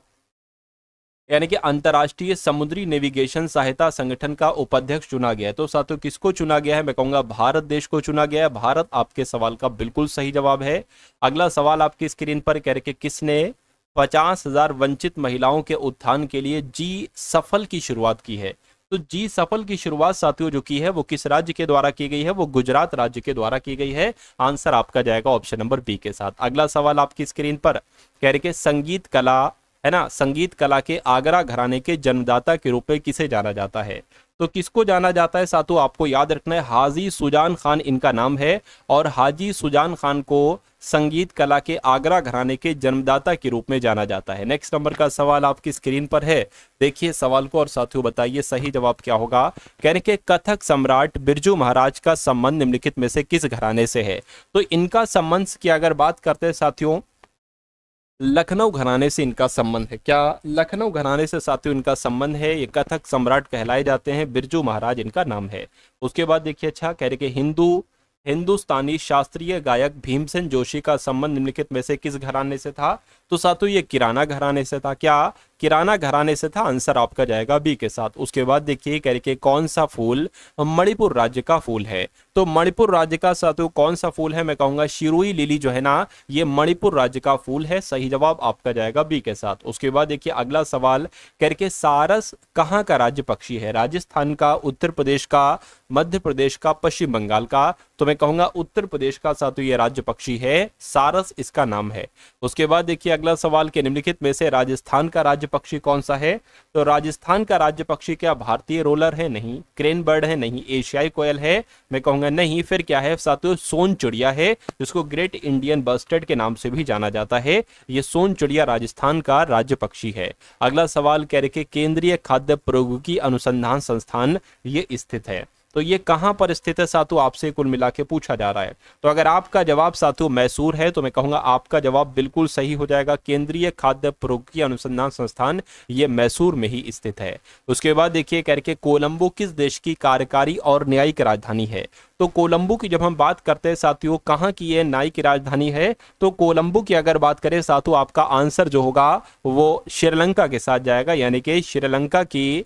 यानी कि अंतर्राष्ट्रीय समुद्री नेविगेशन सहायता संगठन का उपाध्यक्ष चुना गया है। तो साथियों किसको चुना गया है? मैं कहूंगा भारत देश को चुना गया है। भारत आपके सवाल का बिल्कुल सही जवाब है। अगला सवाल आपकी स्क्रीन पर कह रहे कि किसने 50,000 वंचित महिलाओं के उत्थान के लिए जी सफल की शुरुआत की है? तो जी सफल की शुरुआत साथियों जो की है वो किस राज्य के द्वारा की गई है? वो गुजरात राज्य के द्वारा की गई है। आंसर आपका जाएगा ऑप्शन नंबर बी के साथ। अगला सवाल आपकी स्क्रीन पर कह रहे कि संगीत कला, है ना, संगीत कला के आगरा घराने के जन्मदाता के रूप में किसे जाना जाता है? तो किसको जाना जाता है साथियों? आपको याद रखना है हाजी सुजान खान इनका नाम है, और हाजी सुजान खान को संगीत कला के आगरा घराने के जन्मदाता के रूप में जाना जाता है। नेक्स्ट नंबर का सवाल आपकी स्क्रीन पर है, देखिए सवाल को और साथियों बताइए सही जवाब क्या होगा। कह रहे कि कथक सम्राट बिरजू महाराज का संबंध निम्नलिखित में से किस घराने से है? तो इनका संबंध की अगर बात करते हैं साथियों, लखनऊ घराने से इनका संबंध है। क्या लखनऊ घराने से साथियों इनका संबंध है? ये कथक सम्राट कहलाए जाते हैं, बिरजू महाराज इनका नाम है। उसके बाद देखिए अच्छा कह रहे कि हिंदुस्तानी शास्त्रीय गायक भीमसेन जोशी का संबंध निम्नलिखित में से किस घराने से था? तो साथियों ये किराना घराने से था। क्या किराना घराने से था? आंसर आपका जाएगा बी के साथ। उसके बाद देखिए कह रहे कि कौन सा फूल मणिपुर राज्य का फूल है? तो मणिपुर राज्य का साथियों कौन सा फूल है? मैं कहूंगा शिरुई लिली जो है ना, ये मणिपुर राज्य का फूल है। सही जवाब आपका जाएगा बी के साथ। उसके बाद देखिए अगला सवाल कह रहे कि सारस कहाँ का राज्य पक्षी है? राजस्थान का, उत्तर प्रदेश का, मध्य प्रदेश का, पश्चिम बंगाल का? तो मैं कहूंगा उत्तर प्रदेश का साथियों ये राज्य पक्षी है, सारस इसका नाम है। उसके बाद देखिए अगला सवाल के निम्नलिखित में से राजस्थान का राज्य पक्षी कौन सा है? तो राजस्थान का राज्य पक्षी क्या भारतीय रोलर है? नहीं। क्रेन बर्ड है? नहीं। एशियाई कोयल है? मैं कहूंगा नहीं। फिर क्या है साथियों? सोन चिड़िया है, जिसको ग्रेट इंडियन बस्टर्ड के नाम से भी जाना जाता है। ये सोन चिड़िया राजस्थान का राज्य पक्षी है। अगला सवाल कह रहे कि केंद्रीय खाद्य प्रौद्योगिकी अनुसंधान संस्थान ये स्थित है, तो ये कहां पर स्थित है साथियों? आपसे कुल मिला के पूछा जा रहा है। तो अगर आपका जवाब साथियों मैसूर है तो मैं कहूंगा आपका जवाब बिल्कुल सही हो जाएगा। केंद्रीय खाद्य प्रौद्योगिकी अनुसंधान संस्थान ये मैसूर में ही स्थित है। उसके बाद देखिए कह रहे कि कोलंबो किस देश की कार्यकारी और न्यायिक राजधानी है? तो कोलंबो की जब हम बात करते हैं साथियों कहाँ की ये न्यायिक राजधानी है? तो कोलंबो की अगर बात करें साथियों आपका आंसर जो होगा वो श्रीलंका के साथ जाएगा, यानी कि श्रीलंका की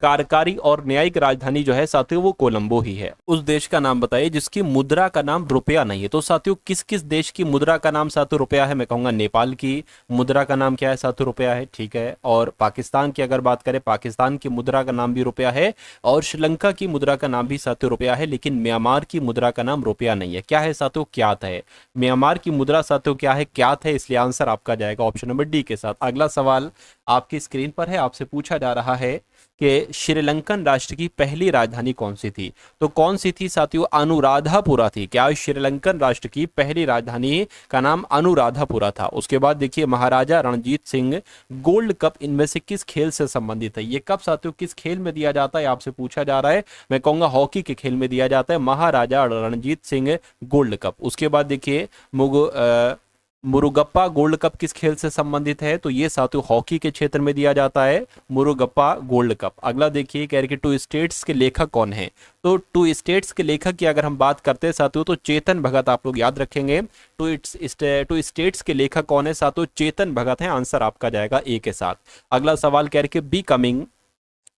कार्यकारी और न्यायिक राजधानी जो है साथियों वो कोलंबो ही है। उस देश का नाम बताइए जिसकी मुद्रा का नाम रुपया नहीं है। तो साथियों किस किस देश की मुद्रा का नाम साथियों रुपया है? मैं कहूंगा नेपाल की मुद्रा का नाम क्या है साथियों? रुपया है, ठीक है। और पाकिस्तान की अगर बात करें, पाकिस्तान की मुद्रा का नाम भी रुपया है, और श्रीलंका की मुद्रा का नाम भी साथियों रुपया है। लेकिन म्यांमार की मुद्रा का नाम रुपया नहीं है। क्या है साथियों? क्यात है। म्यांमार की मुद्रा साथियों क्या है? क्यात है, इसलिए आंसर आपका जाएगा ऑप्शन नंबर डी के साथ। अगला सवाल आपकी स्क्रीन पर है, आपसे पूछा जा रहा है कि श्रीलंकन राष्ट्र की पहली राजधानी कौन सी थी? तो कौन सी थी साथियों? अनुराधापुरा थी। क्या श्रीलंकन राष्ट्र की पहली राजधानी का नाम अनुराधापुरा था? उसके बाद देखिए महाराजा रणजीत सिंह गोल्ड कप इनमें से किस खेल से संबंधित है? ये कप साथियों किस खेल में दिया जाता है आपसे पूछा जा रहा है? मैं कहूंगा हॉकी के खेल में दिया जाता है, महाराजा रणजीत सिंह गोल्ड कप। उसके बाद देखिए मुरुगप्पा गोल्ड कप किस खेल से संबंधित है? तो ये साथियों हॉकी के क्षेत्र में दिया जाता है, मुरुगप्पा गोल्ड कप। अगला देखिए कह रहे कि टू स्टेट्स के लेखक कौन है? तो टू स्टेट्स के लेखक की अगर हम बात करते हैं साथियों तो चेतन भगत आप लोग याद रखेंगे। टू स्टेट्स के लेखक कौन है साथियों? चेतन भगत है। आंसर आपका जाएगा ए के साथ। अगला सवाल कह रहे कि बी कमिंग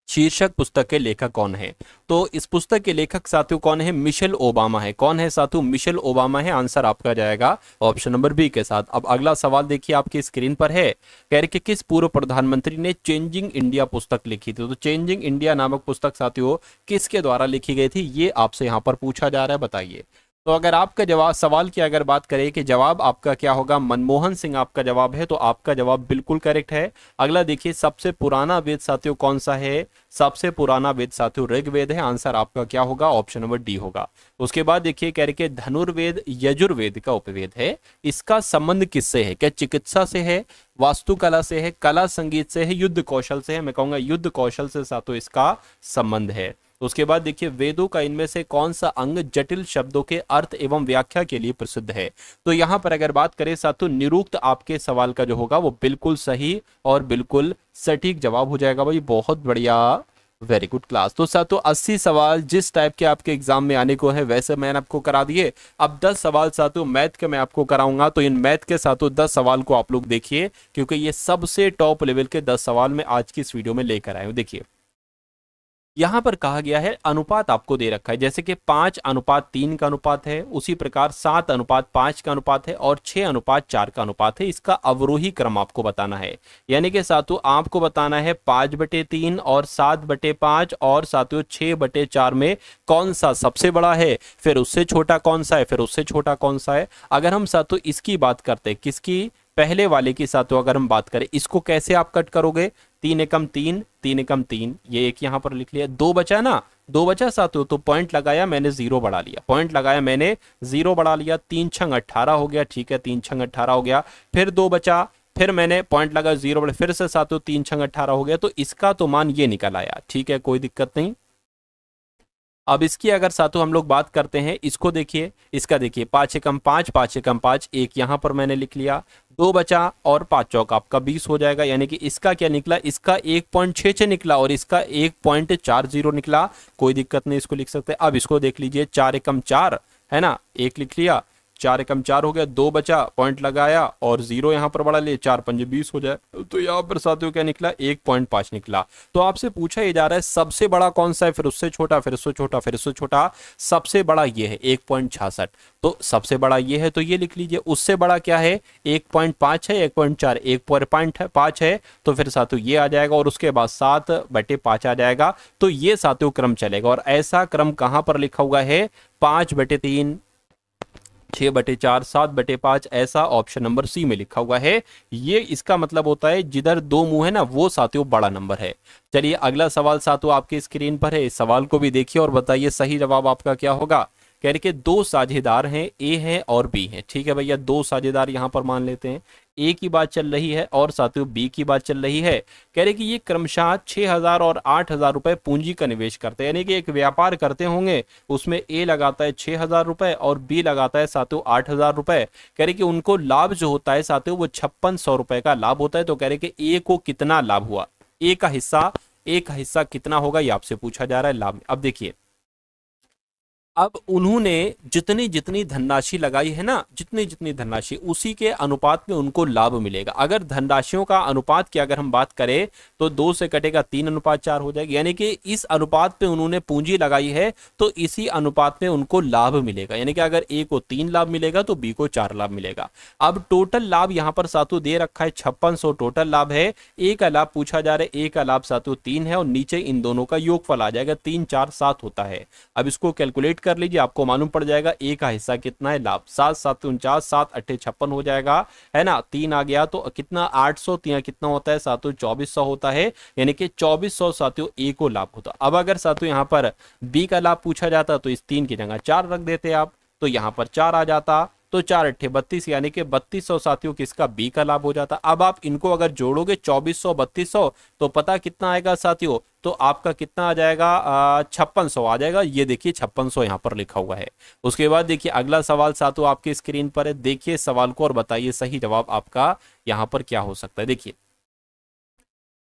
शीर्षक पुस्तक के लेखक कौन है? तो इस पुस्तक के लेखक साथियों कौन है? मिशेल ओबामा है। कौन है साथियों? मिशेल ओबामा है। आंसर आपका जाएगा ऑप्शन नंबर बी के साथ। अब अगला सवाल देखिए आपकी स्क्रीन पर है, कह रहे कि किस पूर्व प्रधानमंत्री ने चेंजिंग इंडिया पुस्तक लिखी थी? तो चेंजिंग इंडिया नामक पुस्तक साथियों किसके द्वारा लिखी गई थी? ये आपसे यहाँ पर पूछा जा रहा है, बताइए। तो अगर आपका जवाब सवाल की अगर बात करें कि जवाब आपका क्या होगा, मनमोहन सिंह आपका जवाब है, तो आपका जवाब बिल्कुल करेक्ट है। अगला देखिए सबसे पुराना वेद साथियों कौन सा है? सबसे पुराना वेद साथियों ऋग्वेद है। आंसर आपका क्या होगा? ऑप्शन नंबर डी होगा। उसके बाद देखिए कह रहे कि धनुर्वेद यजुर्वेद का उपवेद है, इसका संबंध किससे है? क्या चिकित्सा से है, वास्तुकला से है, कला संगीत से है, युद्ध कौशल से है? मैं कहूंगा युद्ध कौशल से साथियों इसका संबंध है। उसके बाद देखिए वेदों का इनमें से कौन सा अंग जटिल शब्दों के अर्थ एवं व्याख्या के लिए प्रसिद्ध है। तो यहां पर अगर बात करें साथियों निरुक्त आपके सवाल का जो होगा वो बिल्कुल सही और बिल्कुल सटीक जवाब हो जाएगा भाई, बहुत बढ़िया, वेरी गुड क्लास। तो साथियों 80 सवाल जिस टाइप के आपके एग्जाम में आने को है वैसे मैंने आपको करा दिए। अब 10 सवाल साथियों मैथ के मैं आपको कराऊंगा, तो इन मैथ के साथियों 10 सवाल को आप लोग देखिए, क्योंकि ये सबसे टॉप लेवल के 10 सवाल मैं आज की इस वीडियो में लेकर आया हूं। देखिए यहां पर कहा गया है अनुपात आपको दे रखा है, जैसे कि 5:3 का अनुपात है, उसी प्रकार 7:5 का अनुपात है और 6:4 का अनुपात है। इसका अवरोही क्रम आपको बताना है, यानी कि साथियों आपको बताना है 5/3 और 7/5 और साथियों 6/4 में कौन सा सबसे बड़ा है, फिर उससे छोटा कौन सा है, फिर उससे छोटा कौन सा है। अगर हम साथियों इसकी बात करते हैं, किसकी, पहले वाले की साथियों अगर हम बात करें, इसको कैसे आप कट करोगे, 3 एकम 3, 3 एकम 3, ये एक यहां पर लिख लिया, 2 बचा ना, 2 बचा साथियों, तो पॉइंट लगाया मैंने 0 बढ़ा लिया, पॉइंट लगाया मैंने 0 बढ़ा लिया, 3 छंग 18 हो गया, ठीक है 3 छंग 18 हो गया, फिर 2 बचा, फिर मैंने पॉइंट लगा 0 बढ़ा, फिर से साथियों 3 छंग 18 हो गया, तो इसका तो मान ये निकल आया, ठीक है कोई दिक्कत नहीं। अब इसकी अगर साथियों हम लोग बात करते हैं, इसको देखिए, इसका देखिए 5 एकम 5, 5 एकम 5, एक यहां पर मैंने लिख लिया, 2 बचा और 5 चौका आपका 20 हो जाएगा, यानी कि इसका क्या निकला, इसका 1.66 निकला और इसका 1.40 निकला, कोई दिक्कत नहीं, इसको लिख सकते हैं। अब इसको देख लीजिए 4 एकम 4 है ना, एक लिख लिया, 4 एकम 4 हो गया, 2 बचा, पॉइंट लगाया और 0 यहां पर बढ़ा लिए, 4 पंजे 20 हो जाए, तो यहां पर साथियों क्या निकला, 1.5 निकला। तो आपसे पूछा ये जा रहा है सबसे बड़ा कौन सा है, फिर उससे छोटा, फिर उससे छोटा, फिर उससे छोटा, सबसे बड़ा ये है 1.66, तो सबसे बड़ा ये है तो ये लिख लीजिए। उससे बड़ा क्या है, 1.5 है, 1.4, 1.5 है, तो फिर साथियों ये आ जाएगा और उसके बाद 7/5 आ जाएगा, तो ये साथियों क्रम चलेगा। और ऐसा क्रम कहां पर लिखा हुआ है, 5/3, 6/4, 7/5, ऐसा ऑप्शन नंबर सी में लिखा हुआ है। ये इसका मतलब होता है जिधर 2 मुंह है ना वो साथियों बड़ा नंबर है। चलिए अगला सवाल साथियों आपके स्क्रीन पर है, इस सवाल को भी देखिए और बताइए सही जवाब आपका क्या होगा। कह रहे कि 2 साझेदार हैं, ए है और बी है, ठीक है भैया, 2 साझेदार यहां पर मान लेते हैं, ए की बात चल रही है और साथियों बी की बात चल रही है। कह रहे कि ये क्रमशः 6,000 और 8,000 रुपए पूंजी का निवेश करते हैं, यानी कि एक व्यापार करते होंगे, उसमें ए लगाता है 6,000 रुपए और बी लगाता है साथियों 8,000 रुपए। कह रहे कि उनको लाभ जो होता है साथियों वो 5600 रुपए का लाभ होता है। तो कह रहे कि ए को कितना लाभ हुआ, ए का हिस्सा कितना होगा, ये आपसे पूछा जा रहा है लाभ। अब देखिए, अब उन्होंने जितनी जितनी धनराशि लगाई है ना, जितनी जितनी धनराशि, उसी के अनुपात में उनको लाभ मिलेगा। अगर धनराशियों का अनुपात की अगर हम बात करें तो 2 से कटेगा 3:4 हो जाएगी, यानी कि इस अनुपात पे उन्होंने पूंजी लगाई है तो इसी अनुपात में उनको लाभ मिलेगा, यानी कि अगर ए को 3 लाभ मिलेगा तो बी को 4 लाभ मिलेगा। अब टोटल लाभ यहाँ पर साथियों दे रखा है 5600 टोटल लाभ है, ए का लाभ पूछा जा रहा है, ए का लाभ साथियों 3 है और नीचे इन दोनों का योगफल आ जाएगा, 3 4 7 होता है। अब इसको कैलकुलेट कर लीजिए, आपको मालूम पड़ जाएगा ए का हिस्सा कितना है, लाभ 7 7 49, 7 8 56 हो जाएगा, है ना, 3 आ गया तो कितना 800, कितना होता है साथियों 2400 होता है, यानी कि 2400 साथियों ए को लाभ होता। अब अगर साथियों यहाँ पर बी का लाभ पूछा जाता तो इस 3 की जगह 4 रख देते आप, तो यहाँ पर 4 आ जाता, तो 4 8 32, यानी कि 3200 साथियों किसका, बी का लाभ हो जाता। अब आप इनको अगर जोड़ोगे 2400 3200 तो पता कितना आएगा साथियों, तो आपका कितना आ जाएगा, 5600 आ जाएगा। ये देखिए 5600 यहाँ पर लिखा हुआ है। उसके बाद देखिए अगला सवाल साथियों आपकी स्क्रीन पर है, देखिए सवाल को और बताइए सही जवाब आपका यहाँ पर क्या हो सकता है। देखिए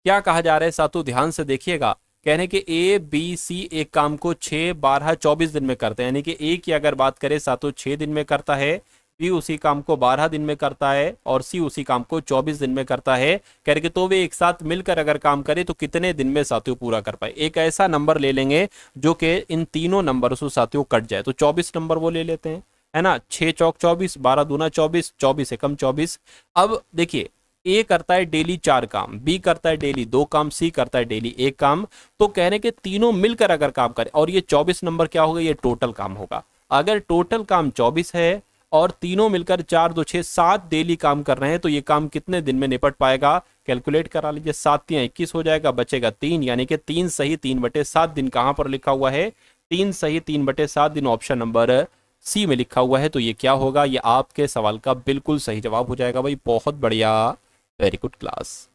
क्या कहा जा रहा है साथियों, ध्यान से देखिएगा। कहने के ए बी सी एक काम को 6 12 24 दिन में करते हैं, यानी कि ए की अगर बात करें साथियों 6 दिन में करता है, बी उसी काम को 12 दिन में करता है और सी उसी काम को 24 दिन में करता है। कह रहे कि तो वे एक साथ मिलकर अगर काम करे तो कितने दिन में साथियों पूरा कर पाए। एक ऐसा नंबर ले लेंगे जो कि इन तीनों नंबर से साथियों कट जाए, तो 24 नंबर वो ले लेते हैं, है ना, 6 चौक 24, 12 दूना 24, 24 एकम 24। अब देखिए ए करता है डेली 4 काम, बी करता है डेली 2 काम, सी करता है डेली 1 काम, तो कहने के तीनों मिलकर अगर काम करें, और ये 24 नंबर क्या होगा, ये टोटल काम होगा। अगर टोटल काम 24 है और तीनों मिलकर 4 2 6 7 डेली काम कर रहे हैं तो ये काम कितने दिन में निपट पाएगा, कैलकुलेट करा लीजिए। 7 3 21 हो जाएगा, बचेगा 3, यानी कि 3 सही 3/7 दिन कहां पर लिखा हुआ है, 3 सही 3/7 दिन ऑप्शन नंबर सी में लिखा हुआ है। तो ये क्या होगा, ये आपके सवाल का बिल्कुल सही जवाब हो जाएगा भाई, बहुत बढ़िया, वेरी गुड क्लास।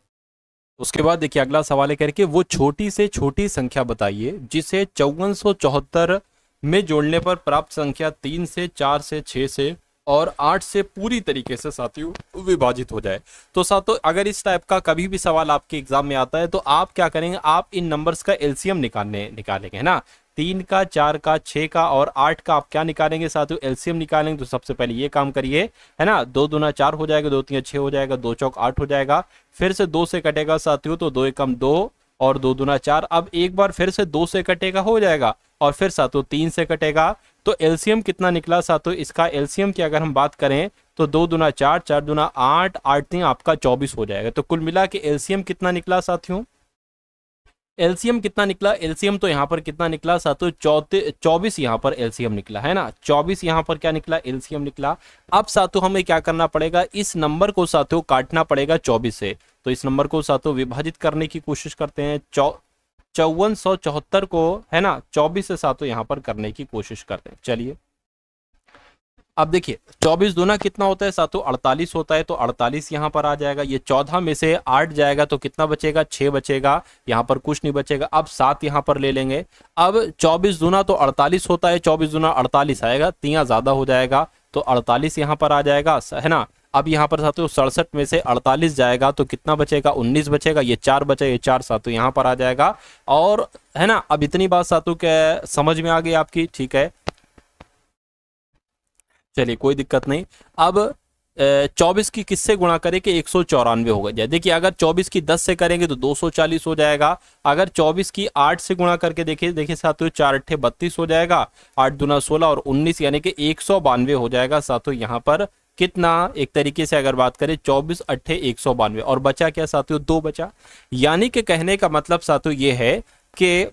उसके बाद देखिए अगला सवाल है करके वो छोटी से छोटी संख्या बताइए जिसे 5474 में जोड़ने पर प्राप्त संख्या 3 से 4 से 6 से और 8 से पूरी तरीके से साथियों विभाजित हो जाए। तो साथियों अगर इस टाइप का कभी भी सवाल आपके एग्जाम में आता है तो आप क्या करेंगे, आप इन नंबर्स का एलसीएम निकालेंगे, है ना। 3 का, 4 का, 6 का और 8 का आप क्या निकालेंगे साथियों, एलसीएम निकालेंगे। तो सबसे पहले ये काम करिए, है ना। 2 दूना 4 हो जाएगा, 2 3 6 हो जाएगा, 2 चौक 8 हो जाएगा। फिर से 2 से कटेगा साथियों, तो 2 एकम 2 और 2 दूना 4। अब एक बार फिर से 2 से कटेगा, हो जाएगा, और फिर साथियों 3 से कटेगा। तो एलसीएम कितना निकला साथियों, इसका एलसीएम की अगर हम बात करें तो 2 दूना 4, 4 दूना 8, 8 3 आपका 24 हो जाएगा। तो कुल मिला के एलसीएम कितना निकला साथियों, एलसीएम कितना निकला, एलसीएम तो यहाँ पर कितना निकला साथियों, 24 यहाँ पर एलसीएम निकला, है ना। 24 यहाँ पर क्या निकला, एलसीएम निकला। अब साथियों हमें क्या करना पड़ेगा, इस नंबर को साथियों काटना पड़ेगा 24 से। तो इस नंबर को साथियों विभाजित करने की कोशिश करते हैं, 5474 को, है ना, 24 से साथियों यहाँ पर करने की कोशिश करते हैं। चलिए अब देखिए 24 दूना कितना होता है साथियों, 48 होता है। तो 48 यहाँ पर आ जाएगा। ये 14 में से 8 जाएगा तो कितना बचेगा, 6 बचेगा, यहाँ पर कुछ नहीं बचेगा। अब 7 यहाँ पर ले लेंगे। अब 24 दूना तो 48 होता है, 24 दूना 48 आएगा, 3 ज्यादा हो जाएगा, तो 48 यहाँ पर आ जाएगा, है ना। अब यहाँ पर साथियों 67 में से 48 जाएगा तो कितना बचेगा, 19 बचेगा। ये 4 बचे, ये 4 साथियों यहाँ पर आ जाएगा। और है ना, अब इतनी बात साथियों क्या समझ में आ गई आपकी, ठीक है। चलिए कोई दिक्कत नहीं। अब 24 की किससे गुणा करें कि 194 होगा जाए। देखिए अगर 24 की 10 से करेंगे तो 240 हो जाएगा। अगर 24 की 8 से गुणा करके देखिए साथियों, 4 अट्ठे 32 हो जाएगा, 8 दूना 16 और 19 यानी कि 192 हो जाएगा साथियों यहाँ पर। कितना, एक तरीके से अगर बात करें 24 अट्ठे 192, और बचा क्या साथियों, 2 बचा। यानी कि कहने का मतलब साथियों ये है कि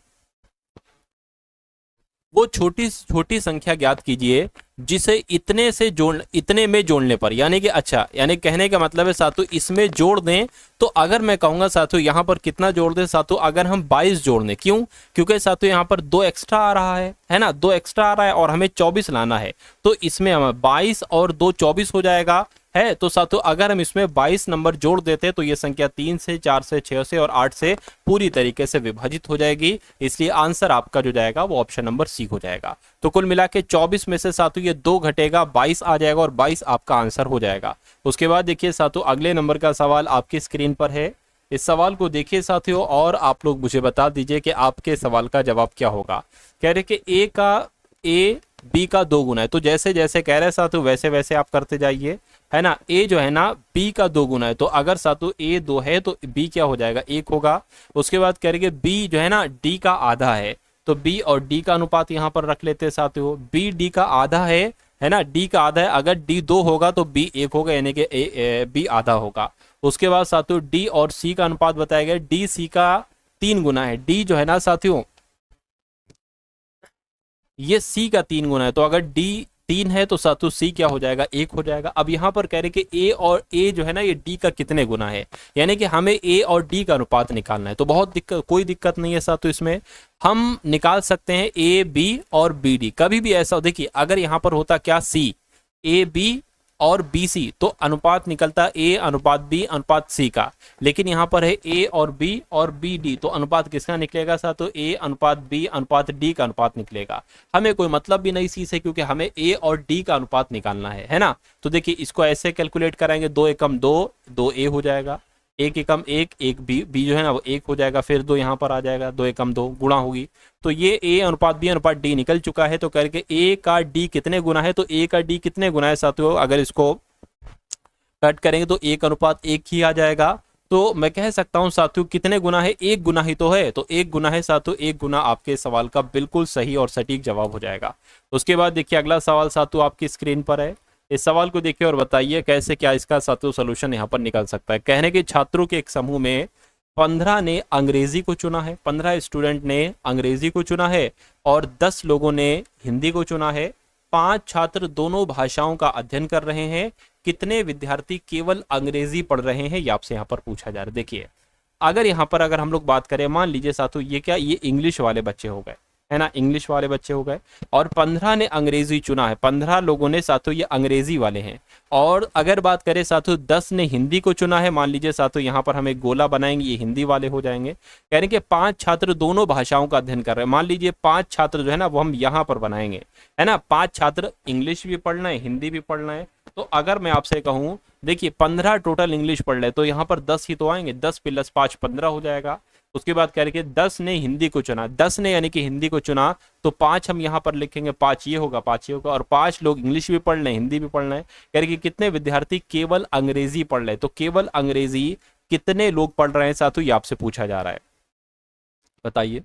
वो छोटी छोटी संख्या ज्ञात कीजिए जिसे इतने में जोड़ने पर, यानी कि अच्छा, यानी कहने का मतलब है साथियों इसमें जोड़ दें। तो अगर मैं कहूंगा साथियों यहाँ पर कितना जोड़ दें साथियों, अगर हम 22 जोड़ दें, क्यों, क्योंकि साथियों यहाँ पर 2 एक्स्ट्रा आ रहा है ना, 2 एक्स्ट्रा आ रहा है और हमें 24 लाना है। तो इसमें हमें 22 और 2 24 हो जाएगा, है। तो साथियों अगर हम इसमें 22 नंबर जोड़ देते तो ये संख्या 3 से 4 से 6 से और 8 से पूरी तरीके से विभाजित हो जाएगी। इसलिए आंसर आपका जो जाएगा वो ऑप्शन नंबर सी हो जाएगा। तो कुल मिला के 24 में से साथियों ये 2 घटेगा, 22 आ जाएगा और 22 आपका आंसर हो जाएगा। उसके बाद देखिए साथियों अगले नंबर का सवाल आपकी स्क्रीन पर है। इस सवाल को देखिए साथियों और आप लोग मुझे बता दीजिए कि आपके सवाल का जवाब क्या होगा। कह रहे कि ए बी का 2 गुना है। तो जैसे जैसे कह रहे साथियों वैसे वैसे आप करते जाइए, है ना। ए जो है ना बी का 2 गुना है, तो अगर साथियों ए 2 है तो बी क्या हो जाएगा, 1 होगा। उसके बाद कह रहे कि बी जो है ना डी का आधा है, तो बी और डी का अनुपात यहाँ पर रख लेते हैं साथियों। बी डी का आधा है ना, डी का आधा है। अगर डी 2 होगा तो बी 1 होगा, यानी कि बी आधा होगा। उसके बाद साथियों डी और सी का अनुपात बताया गया, डी सी का 3 गुना है। डी जो है ना साथियों ये सी का 3 गुना है, तो अगर डी 3 है तो साथियों सी क्या हो जाएगा, 1 हो जाएगा। अब यहाँ पर कह रहे कि ए और ए जो है ना ये डी का कितने गुना है, यानी कि हमें ए और डी का अनुपात निकालना है। तो बहुत दिक्कत, कोई दिक्कत नहीं है साथियों, इसमें हम निकाल सकते हैं ए बी और बी डी। कभी भी ऐसा देखिए अगर यहाँ पर होता क्या, सी ए बी और बी सी, तो अनुपात निकलता ए अनुपात बी अनुपात सी का। लेकिन यहाँ पर है ए और बी डी, तो अनुपात किसका निकलेगा साथियों, ए अनुपात बी अनुपात डी का अनुपात निकलेगा। हमें कोई मतलब भी नहीं सी से, क्योंकि हमें ए और डी का अनुपात निकालना है ना। तो देखिए इसको ऐसे कैलकुलेट कराएंगे, 2 एकम 2, 2 ए हो जाएगा, 1 एकम 1, 1 बी जो है ना वो 1 हो जाएगा, फिर 2 यहाँ पर आ जाएगा, 2 एकम 2 गुणा होगी। तो ये ए अनुपात बी अनुपात डी निकल चुका है। तो करके ए का डी कितने गुना है, तो ए का डी कितने गुना है साथियों, अगर इसको कट करेंगे तो 1 अनुपात 1 ही आ जाएगा। तो मैं कह सकता हूं साथियों कितने गुना है, 1 गुना ही तो है। तो 1 गुना है साथियों, 1 गुना आपके सवाल का बिल्कुल सही और सटीक जवाब हो जाएगा। उसके बाद देखिए अगला सवाल साथियों आपकी स्क्रीन पर है। इस सवाल को देखिए और बताइए कैसे क्या इसका साथियों सोल्यूशन यहाँ पर निकल सकता है। कहने के छात्रों के एक समूह में 15 ने अंग्रेजी को चुना है, 15 स्टूडेंट ने अंग्रेजी को चुना है और 10 लोगों ने हिंदी को चुना है। 5 छात्र दोनों भाषाओं का अध्ययन कर रहे हैं। कितने विद्यार्थी केवल अंग्रेजी पढ़ रहे हैं, ये आपसे यहाँ पर पूछा जा रहा है। देखिए अगर यहाँ पर अगर हम लोग बात करें, मान लीजिए साथियों ये क्या, ये इंग्लिश वाले बच्चे हो गए, है ना, इंग्लिश वाले बच्चे हो गए, और 15 ने अंग्रेजी चुना है, 15 लोगों ने साथियों ये अंग्रेजी वाले हैं। और अगर बात करें साथियों 10 ने हिंदी को चुना है, मान लीजिए साथियों यहाँ पर हम एक गोला बनाएंगे, ये हिंदी वाले हो जाएंगे। यानी कि 5 छात्र दोनों भाषाओं का अध्ययन कर रहे हैं, मान लीजिए 5 छात्र जो है ना वो हम यहाँ पर बनाएंगे, है ना, 5 छात्र इंग्लिश भी पढ़ना है, हिंदी भी पढ़ना है। तो अगर मैं आपसे कहूँ देखिए 15 टोटल इंग्लिश पढ़ रहे तो यहाँ पर 10 ही तो आएंगे, 10 प्लस 5 15 हो जाएगा। उसके बाद कह रहे कि 10 ने हिंदी को चुना, 10 ने यानी कि हिंदी को चुना, तो 5 हम यहाँ पर लिखेंगे, 5 ये होगा, 5 ये होगा, और 5 लोग इंग्लिश भी पढ़ रहे हैं, हिंदी भी पढ़ रहे हैं। कह रहे कि कितने विद्यार्थी केवल अंग्रेजी पढ़ रहे हैं, तो केवल अंग्रेजी कितने लोग पढ़ रहे हैं साथियों, ये आपसे पूछा जा रहा है, बताइए।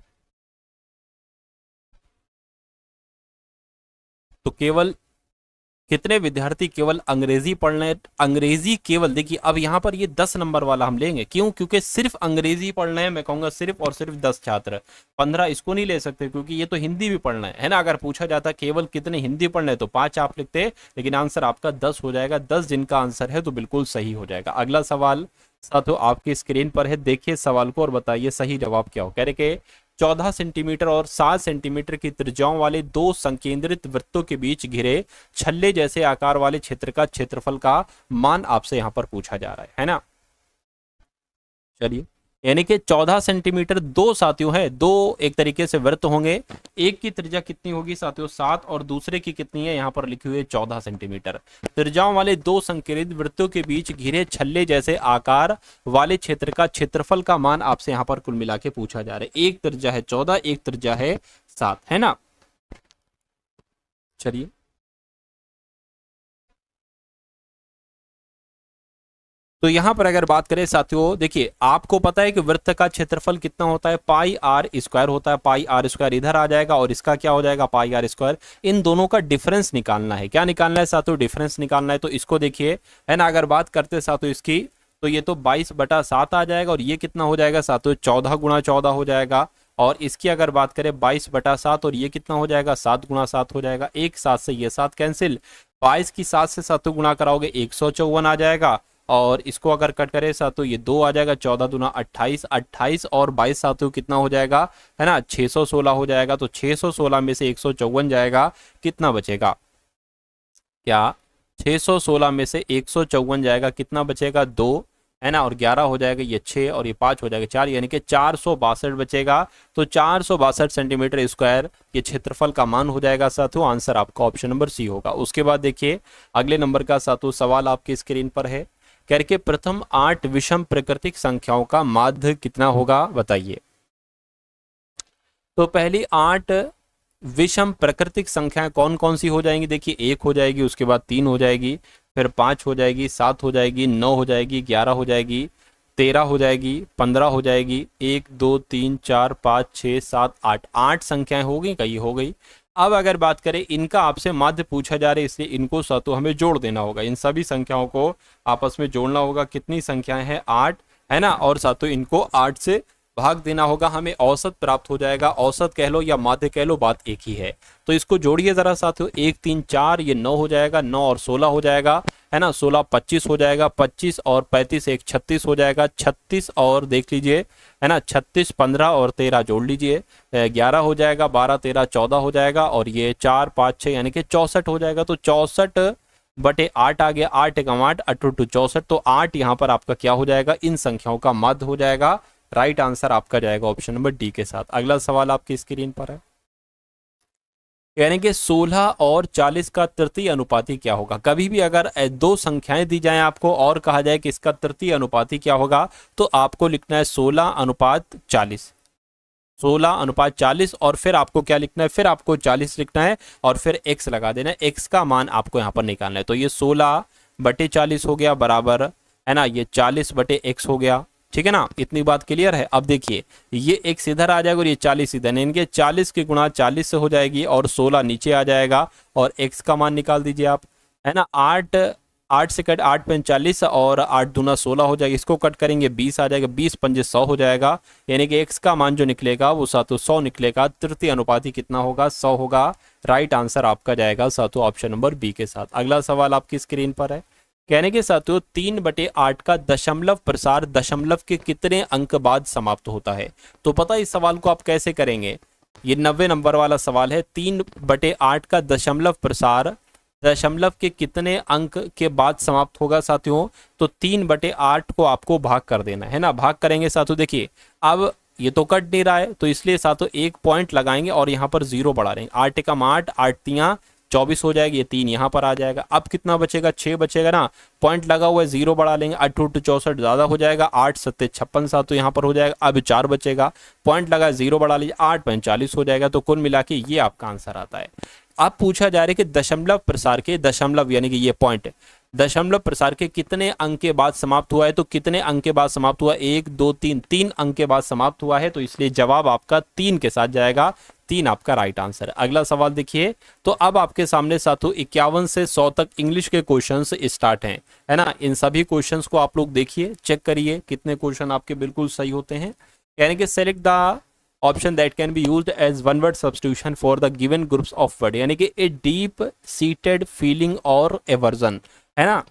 तो केवल कितने विद्यार्थी केवल अंग्रेजी पढ़ रहे हैं, अंग्रेजी केवल, देखिए अब यहाँ पर ये 10 नंबर वाला हम लेंगे, क्यों, क्योंकि सिर्फ अंग्रेजी पढ़ रहे हैं, मैं कहूंगा सिर्फ और सिर्फ 10 छात्र, 15 इसको नहीं ले सकते क्योंकि ये तो हिंदी भी पढ़ना है ना। अगर पूछा जाता केवल कितने हिंदी पढ़ रहे हैं तो 5 आप लिखते, लेकिन आंसर आपका 10 हो जाएगा, 10 जिनका आंसर है तो बिल्कुल सही हो जाएगा। अगला सवाल साथियों आपकी स्क्रीन पर है, देखिए सवाल को और बताइए सही जवाब क्या हो। कह रहे कि 14 सेंटीमीटर और 7 सेंटीमीटर की त्रिज्याओं वाले 2 संकेंद्रित वृत्तों के बीच घिरे छल्ले जैसे आकार वाले क्षेत्र का क्षेत्रफल का मान आपसे यहां पर पूछा जा रहा है ना। चलिए, यानी कि 14 सेंटीमीटर दो साथियों है, दो एक तरीके से वृत्त होंगे, एक की त्रिज्या कितनी होगी साथियों 7 और दूसरे की कितनी है, यहाँ पर लिखी हुई है 14 सेंटीमीटर। त्रिज्याओं वाले 2 संकेंद्रित वृत्तों के बीच घिरे छल्ले जैसे आकार वाले क्षेत्र का क्षेत्रफल का मान आपसे यहाँ पर कुल मिला के पूछा जा रहा है। एक त्रिज्या है 14, एक त्रिज्या है 7, है ना। चलिए, तो यहां पर अगर बात करें साथियों, देखिए आपको पता है कि वृत्त का क्षेत्रफल कितना होता है, पाई आर स्क्वायर होता है, पाई आर स्क्वायर इधर आ जाएगा और इसका क्या हो जाएगा, पाई आर स्क्वायर। इन दोनों का डिफरेंस निकालना है, क्या निकालना है साथियों, डिफरेंस निकालना है। तो इसको देखिए, है ना, अगर बात करते साथियों इसकी, तो ये तो 22/7 आ जाएगा, और ये कितना हो जाएगा साथियों 14 गुणा 14 हो जाएगा। और इसकी अगर बात करें 22/7, और ये कितना हो जाएगा 7 गुणा 7 हो जाएगा। एक 7 से ये 7 कैंसिल, 22 की 7 से साथियों गुणा कराओगे 154 आ जाएगा, और इसको अगर कट करें साथियों ये 2 आ जाएगा, 14 दूना 28, 28 और 22 साथियों कितना हो जाएगा, है ना 616 हो जाएगा। तो 616 में से 154 जाएगा, कितना बचेगा, क्या 616 में से 154 जाएगा, कितना बचेगा 2, है ना, और 11 हो जाएगा, ये 6 और ये 5 हो जाएगा 4, यानी कि 462 बचेगा। तो 462 सेंटीमीटर स्क्वायर ये क्षेत्रफल का मान हो जाएगा साथियों। आंसर आपका ऑप्शन नंबर सी होगा। उसके बाद देखिए अगले नंबर का साथियों सवाल आपकी स्क्रीन पर है, करके प्रथम 8 विषम प्राकृतिक संख्याओं का माध्य कितना होगा, बताइए। तो पहली 8 विषम प्राकृतिक संख्याएं कौन कौन सी हो जाएंगी, देखिए 1 हो जाएगी, उसके बाद 3 हो जाएगी, फिर 5 हो जाएगी, 7 हो जाएगी, 9 हो जाएगी, 11 हो जाएगी, 13 हो जाएगी, 15 हो जाएगी, 1 2 3 4 5 6 7 8, 8 संख्याएं हो गई, कई हो गई। अब अगर बात करें इनका आपसे माध्य पूछा जा रहा है, इसलिए इनको सातों हमें जोड़ देना होगा, इन सभी संख्याओं को आपस में जोड़ना होगा। कितनी संख्याएं हैं 8, है ना, और सातों इनको 8 से भाग देना होगा, हमें औसत प्राप्त हो जाएगा। औसत कह लो या माध्य कह लो, बात एक ही है। तो इसको जोड़िए जरा साथियों, 1 3 4 ये 9 हो जाएगा, 9 और 16 हो जाएगा, है ना, 16 25 हो जाएगा, 25 और 35 एक 36 हो जाएगा, 36 और देख लीजिए, है ना 36 15 और 13 जोड़ लीजिए 11 हो जाएगा, 12 13 14 हो जाएगा, और ये 4 5 6 यानी कि 64 हो जाएगा। तो 64/8 आ गया, 8 एकम 8 8 2 64, तो 8 यहाँ पर आपका क्या हो जाएगा, इन संख्याओं का माध्य हो जाएगा। राइट आंसर आपका जाएगा ऑप्शन नंबर डी के साथ। अगला सवाल आपकी स्क्रीन पर है, यानी कि 16 और 40 का तृतीय अनुपाती क्या होगा। कभी भी अगर दो संख्याएं दी जाएं आपको और कहा जाए कि इसका तृतीय अनुपाती क्या होगा, तो आपको लिखना है 16:40, 16:40, और फिर आपको क्या लिखना है, फिर आपको 40 लिखना है और फिर x लगा देना है, x का मान आपको यहाँ पर निकालना है। तो ये 16/40 हो गया बराबर, है ना, ये 40/x हो गया, ठीक है ना, इतनी बात क्लियर है। अब देखिए ये x इधर आ जाएगा और ये 40 इधर, इनके 40 की गुणा 40 से हो जाएगी और 16 नीचे आ जाएगा, और x का मान निकाल दीजिए आप, है ना, 8 से कट 8 5 40 और 8 दूना 16 हो जाएगा, इसको कट करेंगे 20 आ जाएगा, 20 5 100 हो जाएगा, यानी कि x का मान जो निकलेगा वो सातों 100 निकलेगा। तृतीय अनुपाती कितना होगा, 100 होगा। राइट आंसर आपका जाएगा सातों ऑप्शन नंबर बी के साथ। अगला सवाल आपकी स्क्रीन पर है, कहने के साथियों 3/8 का दशमलव प्रसार दशमलव के कितने अंक बाद समाप्त होता है। तो पता है इस सवाल को आप कैसे करेंगे, ये 90 नंबर वाला सवाल है। 3/8 का दशमलव प्रसार दशमलव के कितने अंक के बाद समाप्त होगा साथियों? तो 3/8 को आपको भाग कर देना है ना। भाग करेंगे साथियों, देखिए अब ये तो कट नहीं रहा है, तो इसलिए साथियों एक पॉइंट लगाएंगे और यहाँ पर 0 बढ़ा देंगे। 8 एकम 8, 8 तियां 24 हो जाएगी, ये 3 यहाँ पर आ जाएगा। अब कितना बचेगा? 6 बचेगा ना। पॉइंट लगा हुआ है, 0 बढ़ा लेंगे, 8 × 64 ज्यादा हो जाएगा, 8 × 7 = 56 साथियों यहाँ पर हो जाएगा। अब 4 बचेगा, पॉइंट लगा, 0 बढ़ा लीजिए, 8 × 45 हो जाएगा। तो कुल मिला के ये आपका आंसर आता है। अब पूछा जा रहा है कि दशमलव प्रसार के, दशमलव यानी कि ये पॉइंट, दशमलव प्रसार के कितने अंक के बाद समाप्त हुआ है? तो कितने अंक के बाद समाप्त हुआ? 1 2 3, 3 अंक के बाद समाप्त हुआ है, तो इसलिए जवाब आपका 3 के साथ जाएगा। 3 आपका राइट आंसर है। अगला सवाल देखिए, तो अब आपके सामने साथियों 51 से 100 तक इंग्लिश के क्वेश्चंस स्टार्ट हैं, है ना। इन सभी क्वेश्चंस को आप लोग देखिए, चेक करिए कितने क्वेश्चन आपके बिल्कुल सही होते हैं। यानी कि select the option that can be used as one word substitution for the given groups of word, यानी कि ए डीप सीटेड फीलिंग और एवर्जन, है ना।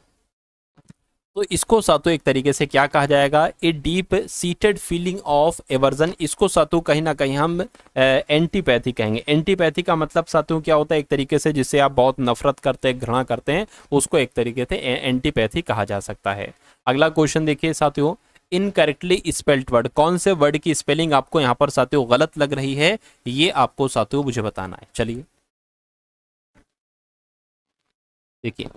तो इसको सातों एक तरीके से क्या कहा जाएगा? ए deep seated feeling of aversion. इसको सातों कहीं ना कहीं हम एंटीपैथी कहेंगे। एंटीपैथी का मतलब सातों क्या होता है? एक तरीके से जिससे आप बहुत नफरत करते हैं, घृणा करते हैं, उसको एक तरीके से एंटीपैथी कहा जा सकता है। अगला क्वेश्चन देखिए साथियों, इनकरेक्टली स्पेल्ड वर्ड, कौन से वर्ड की स्पेलिंग आपको यहाँ पर साथियों गलत लग रही है, ये आपको साथियों मुझे बताना है। चलिए देखिए,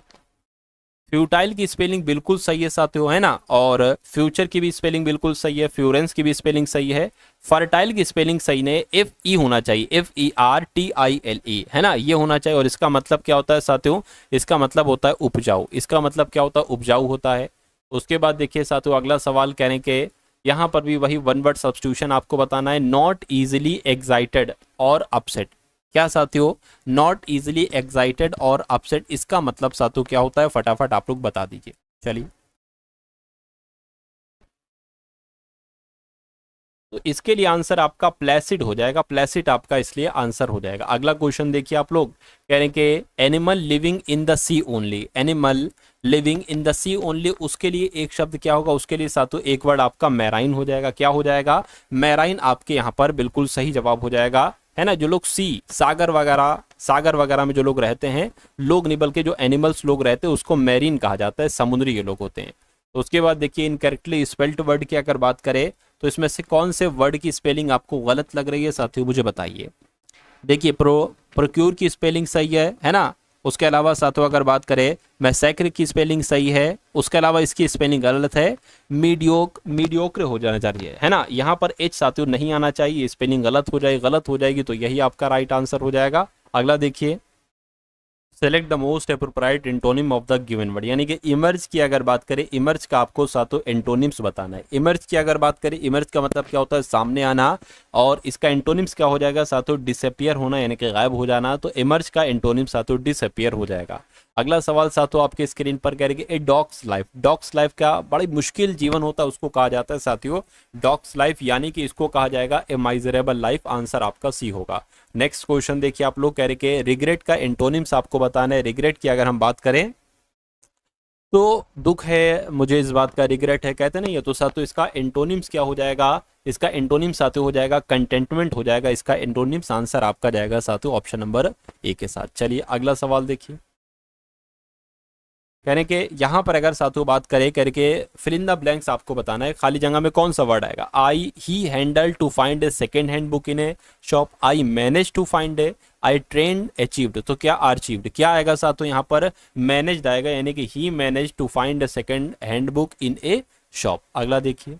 फ्यूटाइल की स्पेलिंग बिल्कुल सही है साथियों, है ना। और फ्यूचर की भी स्पेलिंग बिल्कुल सही है, फ्यूरेंस की भी स्पेलिंग सही है। फर्टाइल की स्पेलिंग सही नहीं, FE होना चाहिए, FERTILE, है ना, ये होना चाहिए। और इसका मतलब क्या होता है साथियों? इसका मतलब होता है उपजाऊ। इसका मतलब क्या होता है? उपजाऊ होता है। उसके बाद देखिए साथियों, अगला सवाल कहने के यहाँ पर भी वही वन वर्ड सब्स्टिट्यूशन आपको बताना है। नॉट इजिली एक्साइटेड और अपसेट, क्या साथियों? नॉट इजिली एक्साइटेड और अपसेट, इसका मतलब साथियों क्या होता है? फटाफट आप लोग बता दीजिए। चलिए, तो इसके लिए आंसर आपका प्लेसिड हो जाएगा। प्लेसिड आपका इसलिए आंसर हो जाएगा। अगला क्वेश्चन देखिए आप लोग, कह रहे हैं कि animal living in the sea only, animal living in the sea only, उसके लिए एक शब्द क्या होगा? उसके लिए साथियों एक वर्ड आपका मैराइन हो जाएगा। क्या हो जाएगा? मैराइन आपके यहाँ पर बिल्कुल सही जवाब हो जाएगा, है ना। जो लोग सी, सागर वगैरह में जो लोग रहते हैं, लोग नहीं बल्कि जो एनिमल्स लोग रहते हैं, उसको मैरीन कहा जाता है, समुद्री ये लोग होते हैं। तो उसके बाद देखिए, इनकरेक्टली स्पेल्ड वर्ड की अगर बात करें, तो इसमें से कौन से वर्ड की स्पेलिंग आपको गलत लग रही है साथियों, मुझे बताइए। देखिए, प्रोक्यूर की स्पेलिंग सही है ना। उसके अलावा साथियों अगर बात करें, मैसेक्र की स्पेलिंग सही है। उसके अलावा इसकी स्पेलिंग गलत है, मीडियोक्र हो जाना चाहिए, है ना। यहाँ पर एच साथियों नहीं आना चाहिए, स्पेलिंग गलत हो जाएगी, तो यही आपका राइट आंसर हो जाएगा। अगला देखिए, select the most appropriate antonym of the given word, यानी कि इमर्ज की अगर बात करें, इमर्ज का आपको सातों एंटोनिम्स बताना है। इमर्ज की अगर बात करें, इमर्ज का मतलब क्या होता है? सामने आना। और इसका एंटोनिम्स क्या हो जाएगा सातों? डिसअपियर होना, यानी कि गायब हो जाना। तो इमर्ज का एंटोनिम सातों डिसअपियर हो जाएगा। अगला सवाल साथियों आपके स्क्रीन पर कह रहे कि ए डॉग्स लाइफ, डॉग्स लाइफ का बड़ी मुश्किल जीवन होता है, उसको कहा जाता है साथियों डॉग्स लाइफ, यानी कि इसको कहा जाएगा ए माइजरेबल लाइफ। आंसर आपका सी होगा। नेक्स्ट क्वेश्चन देखिए आप लोग, कह रहे कि रिग्रेट का एंटोनिम्स आपको बताना है। रिग्रेट की अगर हम बात करें, तो दुख है, मुझे इस बात का रिग्रेट है, कहते नहीं है, तो साथियों इसका एंटोनिम्स क्या हो जाएगा? इसका एंटोनिम्स साथियों हो जाएगा कंटेंटमेंट हो जाएगा। इसका एंटोनिम्स आंसर आपका जाएगा साथियों ऑप्शन नंबर ए के साथ। चलिए अगला सवाल देखिए, कहने के यहाँ पर अगर साथियों बात करें करके फिल इन द ब्लैंक्स आपको बताना है, खाली जगह में कौन सा वर्ड आएगा? He handle to find a second hand book in a shop, I manage to find a, I train achieved, तो क्या अचीव्ड क्या आएगा साथियों? यहाँ पर मैनेज्ड आएगा, यानी कि he manage to find a second hand book in a shop. अगला देखिए,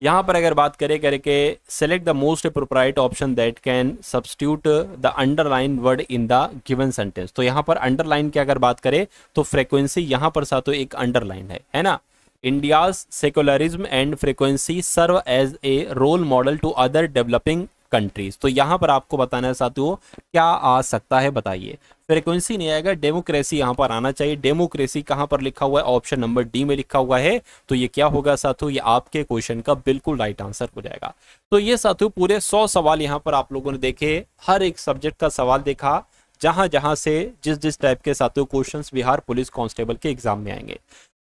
यहाँ पर अगर बात करें करके select the most appropriate option that can substitute the underline word in the given sentence. तो यहाँ पर अंडरलाइन की अगर बात करें, तो फ्रीक्वेंसी यहाँ पर साथियों एक अंडरलाइन है ना। India's secularism and frequency serve as a role model to other developing countries. तो यहाँ पर आपको बताना है साथियों क्या आ सकता है, बताइए। फ्रीक्वेंसी नहीं आएगा, डेमोक्रेसी यहाँ पर आना चाहिए। डेमोक्रेसी कहाँ पर लिखा हुआ है? ऑप्शन नंबर डी में लिखा हुआ है। तो ये क्या होगा साथियों? ये आपके क्वेश्चन का बिल्कुल राइट आंसर हो जाएगा। तो ये साथियों पूरे 100 सवाल यहाँ पर आप लोगों ने देखे, हर एक सब्जेक्ट का सवाल देखा, जहां जहां से जिस जिस टाइप के साथियों क्वेश्चंस बिहार पुलिस कांस्टेबल के एग्जाम में आएंगे।